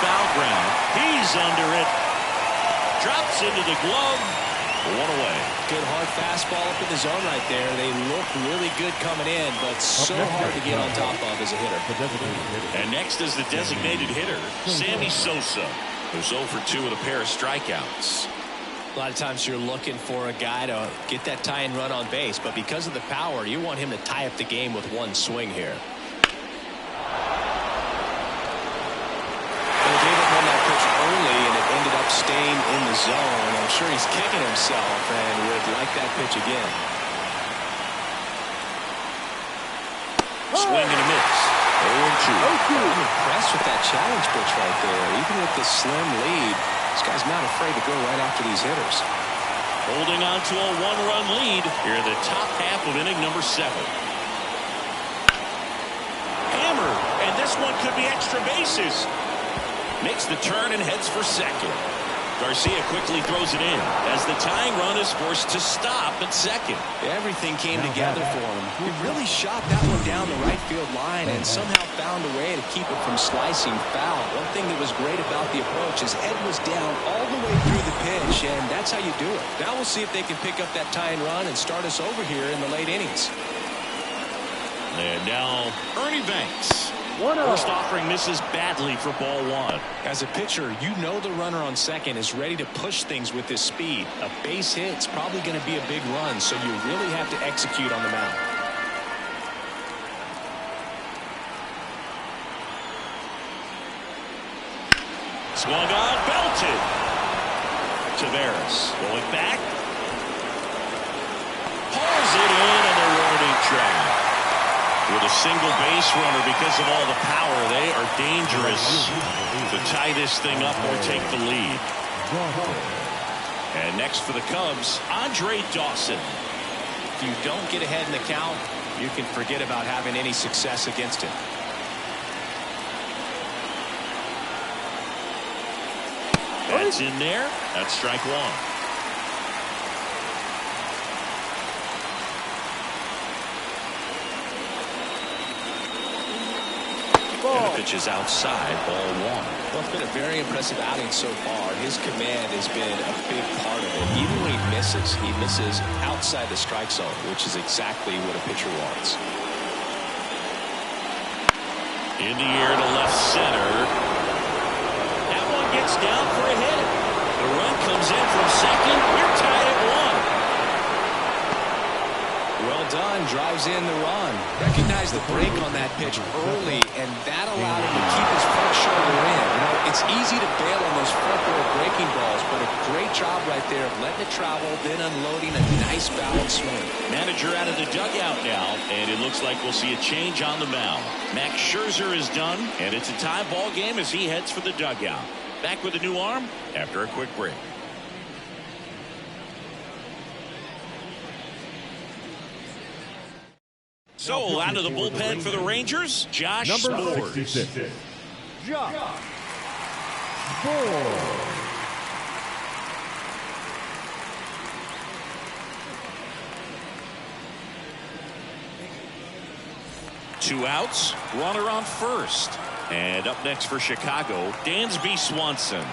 Foul ground. He's under it. Drops into the glove. 1 away. Good hard fastball up in the zone right there. They look really good coming in, but so hard to get on top of as a hitter. And next is the designated hitter, Sammy Sosa, who's 0 for 2 with a pair of strikeouts. A lot of times you're looking for a guy to get that tying run on base, but because of the power, you want him to tie up the game with one swing here. They gave up on that pitch early, and it ended up staying in the zone. I'm sure he's kicking himself and would like that pitch again. Swing and a miss. 0-2. I'm impressed with that challenge pitch right there. Even with the slim lead, this guy's not afraid to go right after these hitters. Holding on to a one-run lead here in the top half of inning number 7. Hammered, and this one could be extra bases. Makes the turn and heads for second. Garcia quickly throws it in as the tying run is forced to stop at second. Everything came together for him. He really shot that one down the right field line and somehow found a way to keep it from slicing foul. One thing that was great about the approach is head was down all the way through the pitch, and that's how you do it. Now we'll see if they can pick up that tying run and start us over here in the late innings. And now Ernie Banks. First offering misses badly for ball 1. As a pitcher, you know the runner on second is ready to push things with his speed. A base hit's probably going to be a big run, so you really have to execute on the mound. Swung on, belted. Taveras going back. Pulls it in on the warning track. With a single base runner, because of all the power, they are dangerous to tie this thing up or take the lead. And next for the Cubs, Andre Dawson. If you don't get ahead in the count, you can forget about having any success against him. That's in there. That's strike 1. And the pitch is outside, ball 1. Well, it's been a very impressive outing so far. His command has been a big part of it. Even when he misses outside the strike zone, which is exactly what a pitcher wants. In the air to left center. That one gets down for a hit. The run comes in from second. We're tied at 1. Well done. Drives in the run. Recognized the break on that pitch early, and that allowed him to keep his front shoulder in. You know, it's easy to bail on those front door breaking balls, but a great job right there of letting it travel, then unloading a nice balanced swing. Manager out of the dugout now, and it looks like we'll see a change on the mound. Max Scherzer is done, and it's a tie ball game as he heads for the dugout. Back with a new arm after a quick break. So out of the bullpen for the Rangers, Josh Sborz. 66. Josh Sborz. Two outs, runner on first. And up next for Chicago, Dansby Swanson.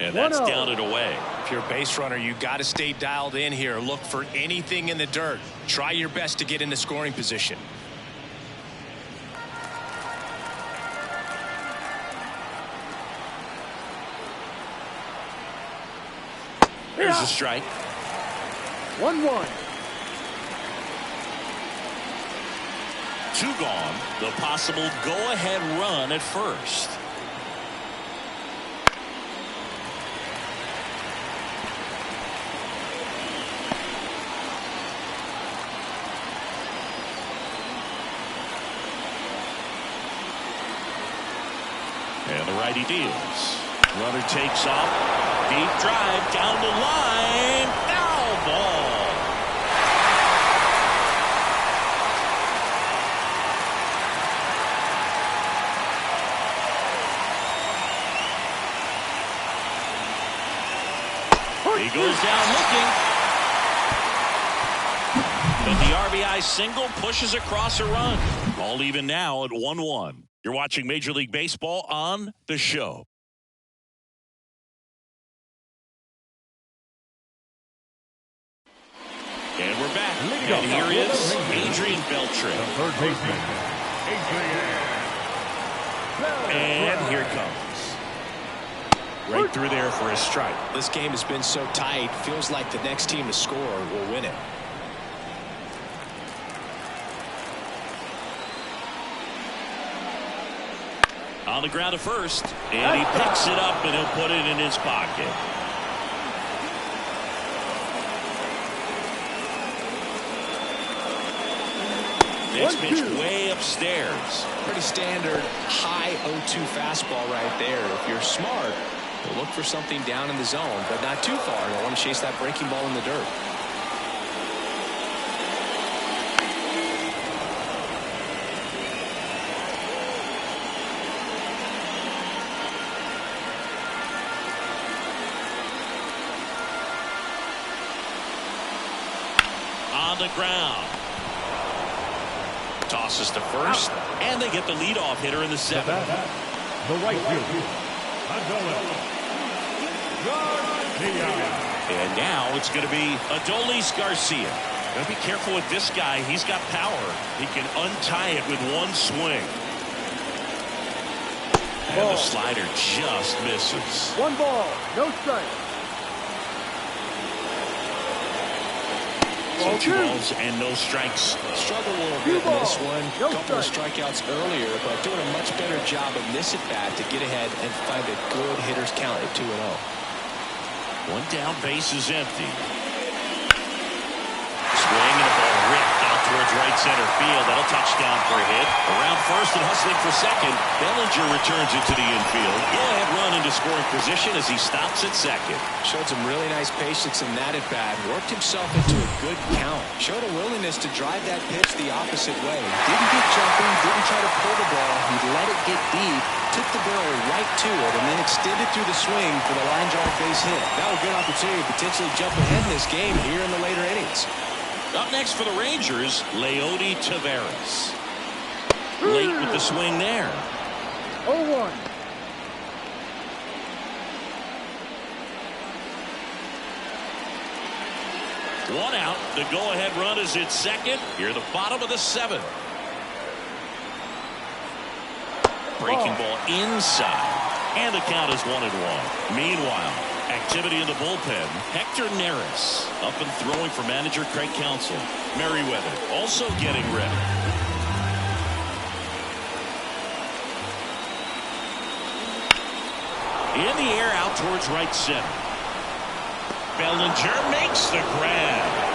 And that's down and away. If you're a base runner, you got to stay dialed in here. Look for anything in the dirt. Try your best to get into scoring position. There's a strike. 1-1. 2 gone. The possible go-ahead run at first. And the righty deals. Runner takes off. Deep drive down the line. Foul ball. He goes down looking. But the RBI single pushes across a run. All even now at 1-1. You're watching Major League Baseball on The Show. And we're back. And here is Adrian Beltre. The third baseman, Adrian. And here it comes. Right through there for a strike. This game has been so tight. Feels like the next team to score will win it. On the ground to first, and he picks it up, and he'll put it in his pocket. Next pitch way upstairs. Pretty standard high 0-2 fastball right there. If you're smart, you'll look for something down in the zone, but not too far. You want to chase that breaking ball in the dirt. On the ground. Tosses to first, and they get the leadoff hitter in the seventh. The right fielder, Adolis Garcia. And now it's going to be Adolis Garcia. Gotta be careful with this guy. He's got power. He can untie it with one swing. And the slider just misses. 1 ball, no strike. So 2 balls and no strikes. Struggled a little bit in this one. Couple of strikeouts earlier, but doing a much better job of this at bat to get ahead and find a good hitter's count at 2-0. 1 down, base is empty. Swing and a ball ripped out towards right center field. That'll touch down for a hit. Around first and hustling for second. Bellinger returns it to the infield. Go-ahead run into scoring position as he stops at second. Showed some really nice patience in that at bat. Worked himself into a good count. Showed a willingness to drive that pitch the opposite way. Didn't get jumping. Didn't try to pull the ball. He let it get deep. Took the barrel right to it and then extended through the swing for the line drive base hit. That was a good opportunity to potentially jump ahead in this game here in the later innings. Up next for the Rangers, Leody Taveras. Late with the swing there. 0-1. One out. The go-ahead run is at second. Here the bottom of the 7th. Breaking ball inside. And the count is 1-1. Meanwhile, activity in the bullpen. Hector Neris up and throwing for manager Craig Counsell. Merriweather also getting ready. In the air out towards right center. Bellinger makes the grab.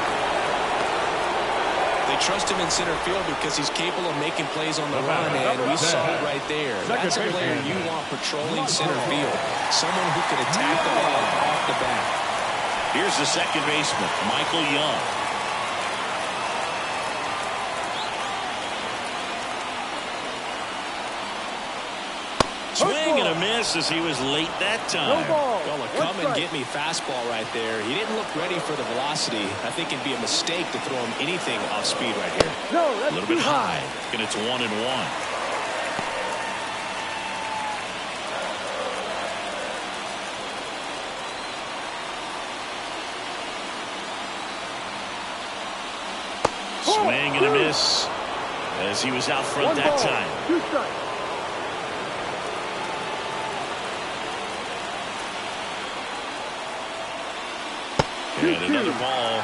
They trust him in center field because he's capable of making plays on the run, and we saw it right there. That's a player you want patrolling center field. Someone who can attack the ball off the bat. Here's the second baseman, Michael Young. Swing and a miss as he was late that time. Well, a come and get me fastball right there. He didn't look ready for the velocity. I think it'd be a mistake to throw him anything off speed right here. No, A that's little bit too high, and it's 1-1. Swing and a miss as he was out front that time. 2 strikes. And another ball.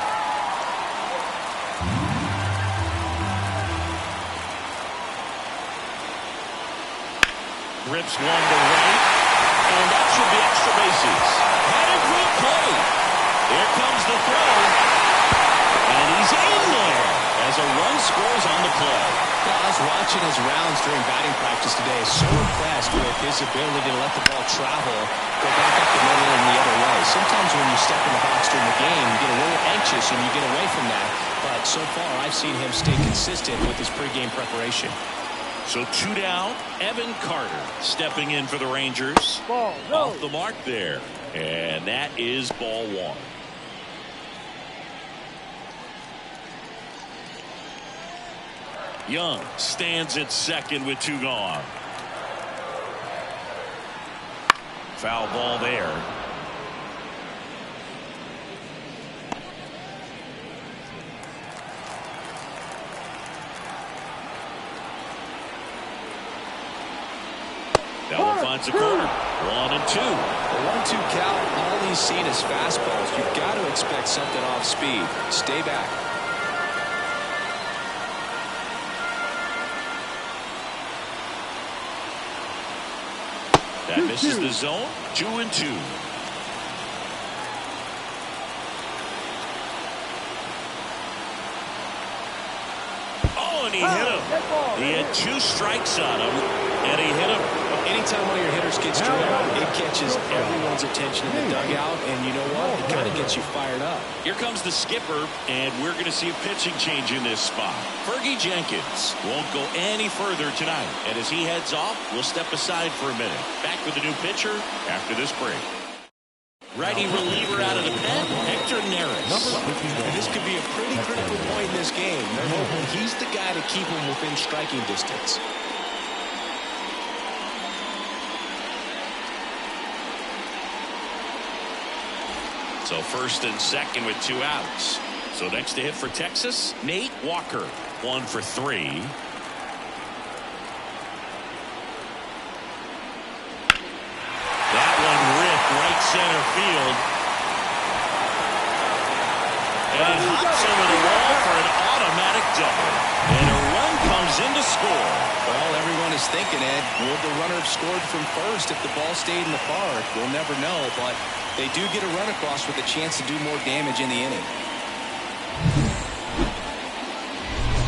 Rips one to right. And that should be extra bases. Headed for play. Here comes the throw. And he's in there as a run scores on the play. Well, I was watching his rounds during batting practice today. So impressed with his ability to let the ball travel, go back up the middle and the other way. Sometimes when you step in the box during the game, you get a little anxious and you get away from that. But so far, I've seen him stay consistent with his pregame preparation. So 2 down. Evan Carter stepping in for the Rangers. Ball, no. Off the mark there. And that is ball 1. Young stands at second with 2 gone. Foul ball there. That will finds a corner. 1-2. A 1-2 count. All he's seen is fastballs. You've got to expect something off speed. Stay back. That misses the zone. 2-2. And he hit him. He had 2 strikes on him, and he hit him. Anytime one of your hitters gets drilled, it catches everyone's attention in the dugout, and you know what? It kind of gets you fired up. Here comes the skipper, and we're going to see a pitching change in this spot. Fergie Jenkins won't go any further tonight, and as he heads off, we'll step aside for a minute. Back with a new pitcher after this break. Righty reliever out of the pen, Hector Neris. And this could be a pretty critical point in this game. They're hoping he's the guy to keep him within striking distance. So first and second with 2 outs. So next to hit for Texas, Nate Walker. 1 for 3. Right center field. And it hops over the wall for an automatic double. And a run comes in to score. Well, everyone is thinking, Ed, would the runner have scored from first if the ball stayed in the park? We'll never know, but they do get a run across with a chance to do more damage in the inning.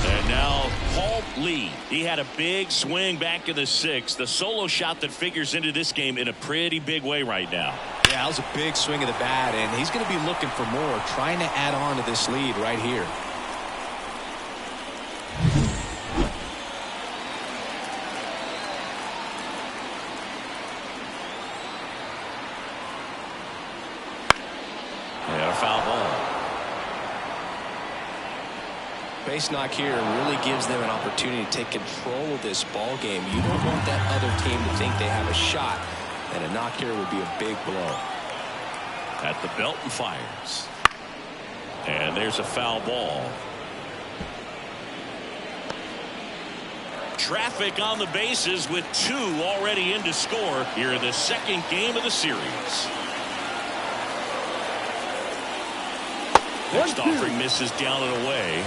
And now Paul Lee. He had a big swing back in the 6th. The solo shot that figures into this game in a pretty big way right now. Yeah, that was a big swing of the bat, and he's going to be looking for more, trying to add on to this lead right here. Yeah, a foul ball. Base knock here really gives them an opportunity to take control of this ball game. You don't want that other team to think they have a shot, and a knock here would be a big blow. At the belt and fires. And there's a foul ball. Traffic on the bases with 2 already in to score here in the second game of the series. Next offering misses down and away.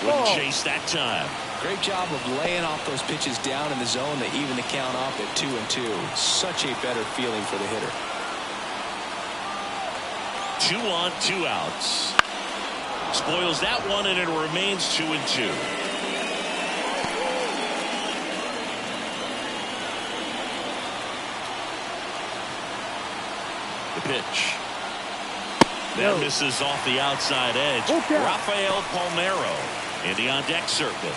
Wouldn't chase that time. Great job of laying off those pitches down in the zone to even the count off at 2-2. Such a better feeling for the hitter. 2 on, 2 outs. Spoils that one, and it remains 2-2. The pitch. That misses off the outside edge. Rafael Palmeiro in the on-deck circle.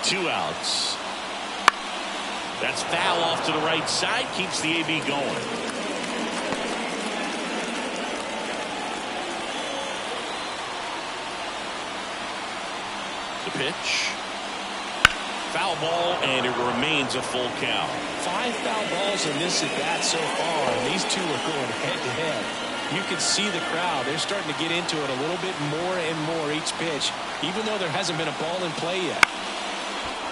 Two outs. That's foul off to the right side. Keeps the AB going. The pitch. Foul ball, and it remains a full count. 5 foul balls in this at-bat so far, and these two are going head-to-head. You can see the crowd. They're starting to get into it a little bit more and more each pitch, even though there hasn't been a ball in play yet.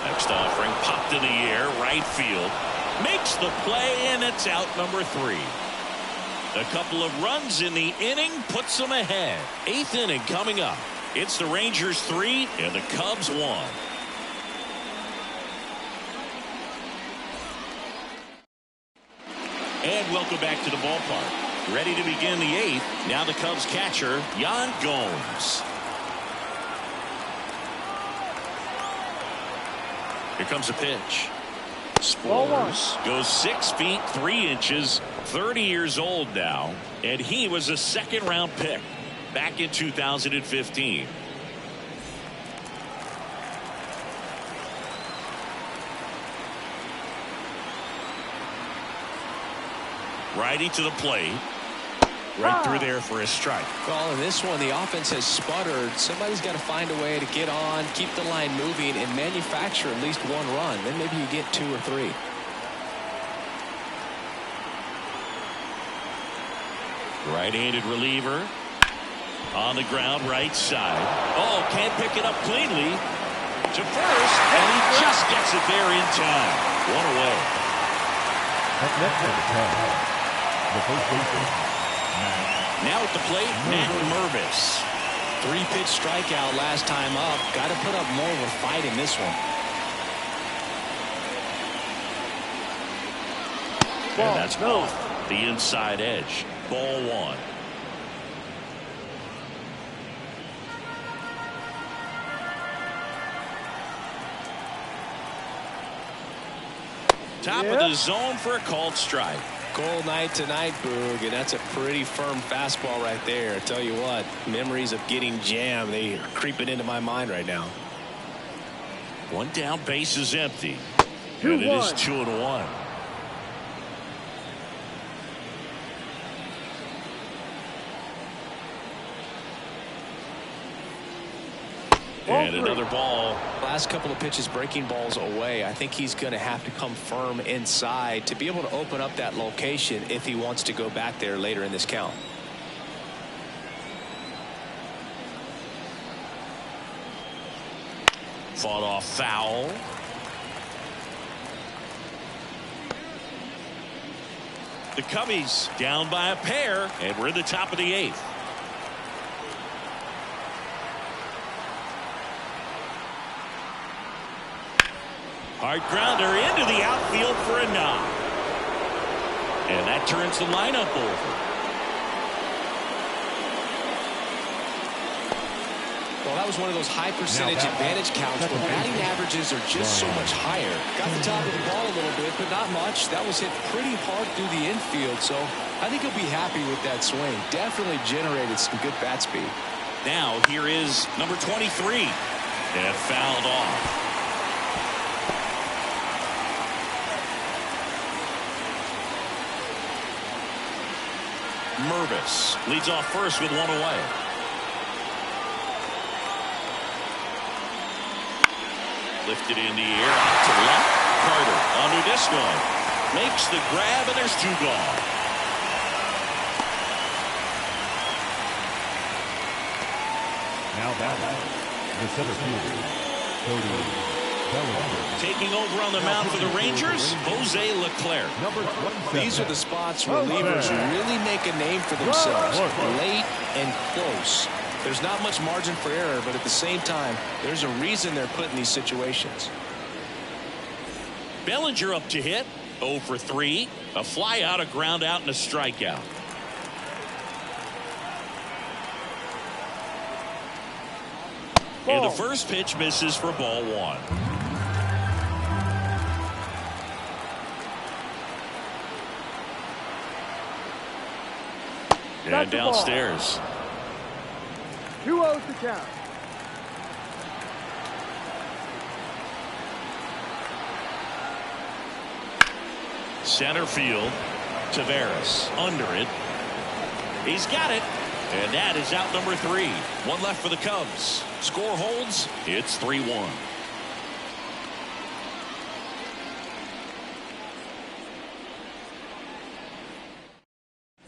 Next offering popped in the air, right field. Makes the play, and it's out number 3. A couple of runs in the inning puts them ahead. 8th inning coming up. It's the Rangers 3 and the Cubs 1. And welcome back to the ballpark. Ready to begin the 8th. Now the Cubs catcher, Yan Gomes. Here comes a pitch. Spores goes 6 feet 3 inches, 30 years old now, and he was a second-round pick back in 2015. Righty to the plate. Right through there for a strike. Well, in this one, the offense has sputtered. Somebody's got to find a way to get on, keep the line moving, and manufacture at least 1 run. Then maybe you get 2 or 3. Right-handed reliever. On the ground, right side. Oh, can't pick it up cleanly. To first, and he just gets it there in time. One away. Up next at the 10, the first baseman, Now at the plate, Matt Mervis. 3-pitch strikeout last time up. Got to put up more of a fight in this one. And that's off the inside edge. Ball 1. Top of the zone for a called strike. Cold night tonight, Boog, and that's a pretty firm fastball right there. I tell you what, memories of getting jammed, they are creeping into my mind right now. One down, base is empty. And it is 2-1. And another ball. Last couple of pitches breaking balls away. I think he's going to have to come firm inside to be able to open up that location if he wants to go back there later in this count. Fought off foul. The Cubbies down by a pair, and we're in the top of the 8th. Hard grounder into the outfield for a knock. And that turns the lineup over. Well, that was one of those high percentage advantage counts where batting averages are just so much higher. Got the top of the ball a little bit, but not much. That was hit pretty hard through the infield, so I think he'll be happy with that swing. Definitely generated some good bat speed. Now here is number 23. And fouled off. Mervis leads off first with one away. Lifted in the air out to left. Carter under this one. Makes the grab, and there's 2 gone. now batting, the center fielder, Cody Bellinger. Taking over on the mound for the Rangers, Jose Leclerc. Number 27. These are the spots relievers really make a name for themselves. Late and close. There's not much margin for error, but at the same time, there's a reason they're put in these situations. Bellinger up to hit. 0 for 3. A fly out, a ground out, and a strikeout. And the first pitch misses for ball 1. And downstairs. 2-0 to count. Center field. Taveras under it. He's got it. And that is out number 3. One left for the Cubs. Score holds. It's 3-1.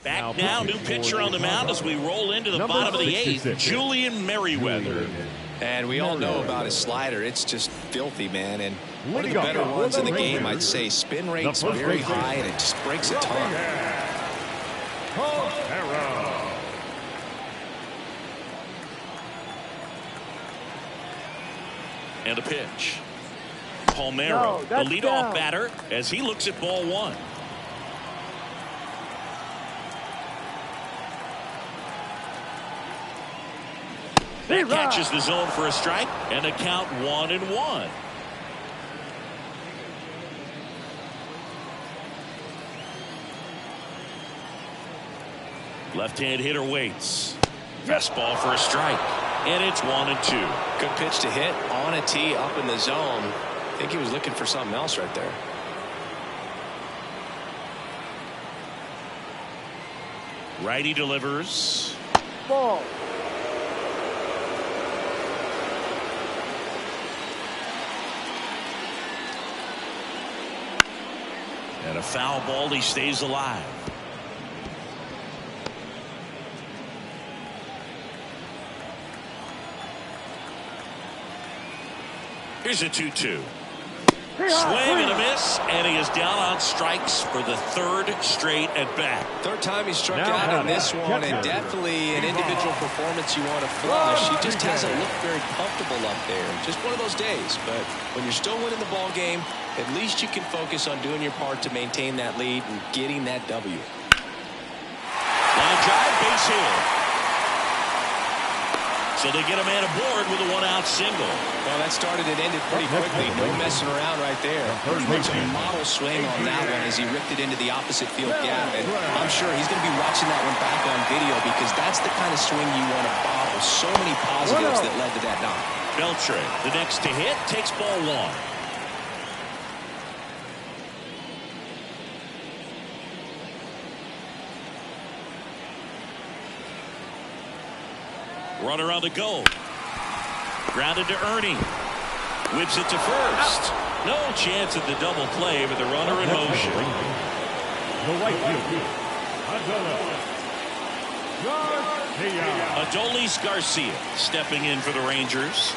Back now, new pitcher on the mound as we roll into the bottom of the 8th, Julian Merryweather. And we all know about his slider. It's just filthy, man. And one of the better ones in the game, I'd say. Spin rate's very high, and it just breaks a ton. And a pitch. Palmeiro, the leadoff batter, as he looks at ball 1. That catches the zone for a strike, and a count 1-1. Left-hand hitter waits. Fastball for a strike, and it's 1-2. Good pitch to hit on a tee up in the zone. I think he was looking for something else right there. Righty delivers. Ball. And a foul ball, he stays alive. Here's a 2-2. Swing and a miss, and he is down on strikes for the third straight at bat. Third time he struck out in this one, and definitely an individual performance you want to flush. He just hasn't looked very comfortable up there. Just one of those days. But when you're still winning the ball game, at least you can focus on doing your part to maintain that lead and getting that W. Line drive, base hit. So they get a man aboard with a one-out single. Well, that started and ended pretty quickly. No messing around right there. Pretty much a model swing on that one as he ripped it into the opposite field gap. And I'm sure he's going to be watching that one back on video because that's the kind of swing you want to bobble. So many positives that led to that knock. Beltre, the next to hit, takes ball one. Runner on the go. Grounded to Ernie. Whips it to first. No chance at the double play with the runner in motion. The right field. Adolis Garcia stepping in for the Rangers.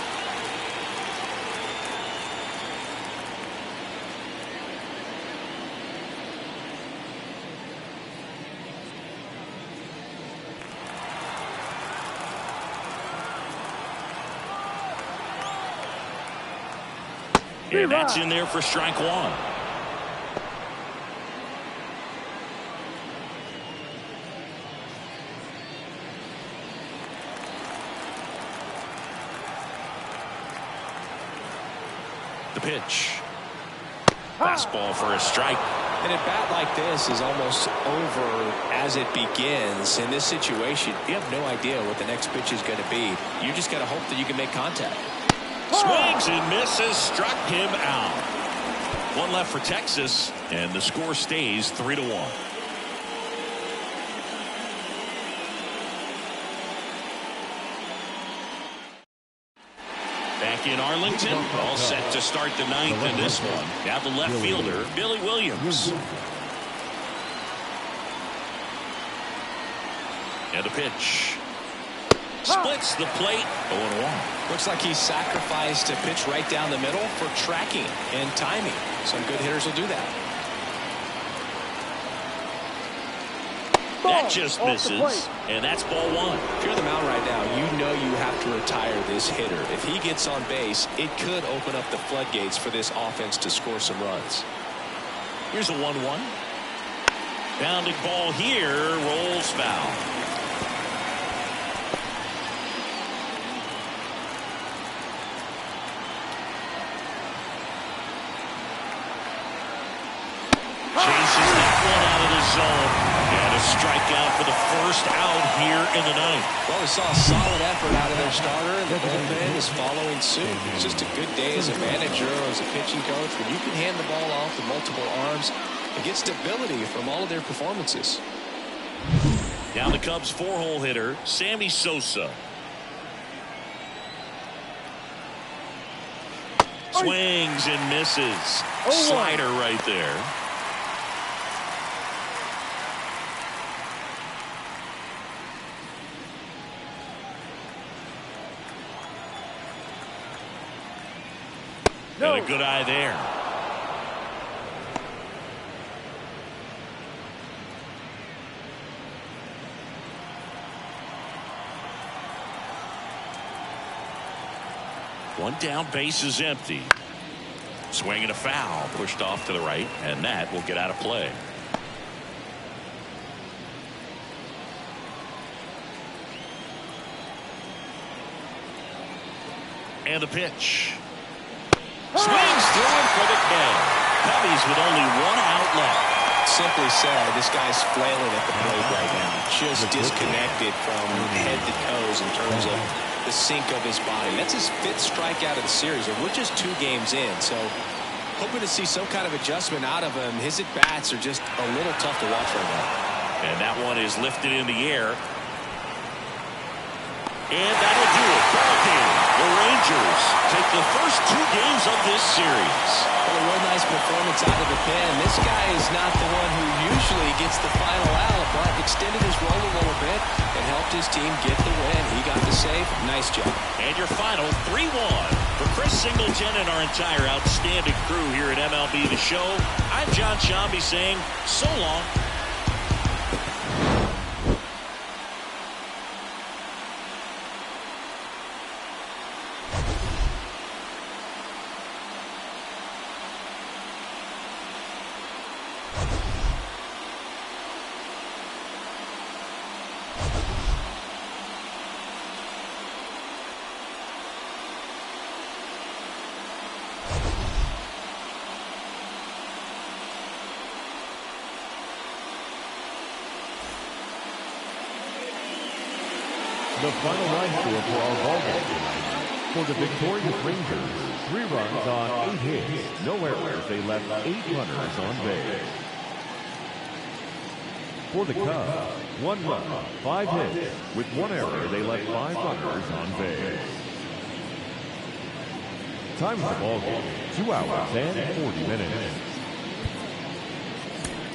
And that's in there for strike one. The pitch. Fastball for a strike. And a bat like this is almost over as it begins. In this situation, you have no idea what the next pitch is going to be. You just got to hope that you can make contact. Swings and misses, struck him out. One left for Texas, and the score stays 3-1. Back in Arlington, all set to start the ninth in this one. Now the left fielder, Billy Williams. And a pitch. Splits the plate, 0-1. Looks like he sacrificed a pitch right down the middle for tracking and timing. Some good hitters will do that. That just misses, and that's ball one. If you're the mound right now, you know you have to retire this hitter. If he gets on base, it could open up the floodgates for this offense to score some runs. Here's a 1-1. Bounding ball here, rolls foul. Chases that one out of the zone. And a strikeout for the first out here in the ninth. Well, we saw a solid effort out of their starter, and the bullpen is following suit. It's just a good day as a manager or as a pitching coach when you can hand the ball off to multiple arms and get stability from all of their performances. Down the Cubs' four-hole hitter, Sammy Sosa. Swings and misses. Slider right there. Got a good eye there. One down, base is empty. Swinging a foul, pushed off to the right, and that will get out of play. And the pitch. Swings through it for the K. Cubbies with only one out left. Simply said, this guy's flailing at the plate right now. Just disconnected from head to toes in terms of the sink of his body. That's his fifth strikeout of the series, and we're just 2 games in. So hoping to see some kind of adjustment out of him. His at-bats are just a little tough to watch right now. And that one is lifted in the air. And that'll do it. Ball game. The Rangers take the first 2 games of this series. Well, a real nice performance out of the pen. This guy is not the one who usually gets the final out, but extended his role a little bit and helped his team get the win. He got the save. Nice job. And your final 3-1 for Chris Singleton and our entire outstanding crew here at MLB The Show. I'm John Sciambi saying so long. The final line score for our ball game tonight. For the victorious Rangers, 3 runs on 8 hits, no errors. They left 8 runners on base. For the Cubs, 1 run, 5 hits. With 1 error, they left 5 runners on base. Time of the ball game, 2 hours and 40 minutes.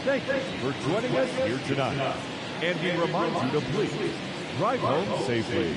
Thank you for joining us here tonight. And we remind you to please drive home safely.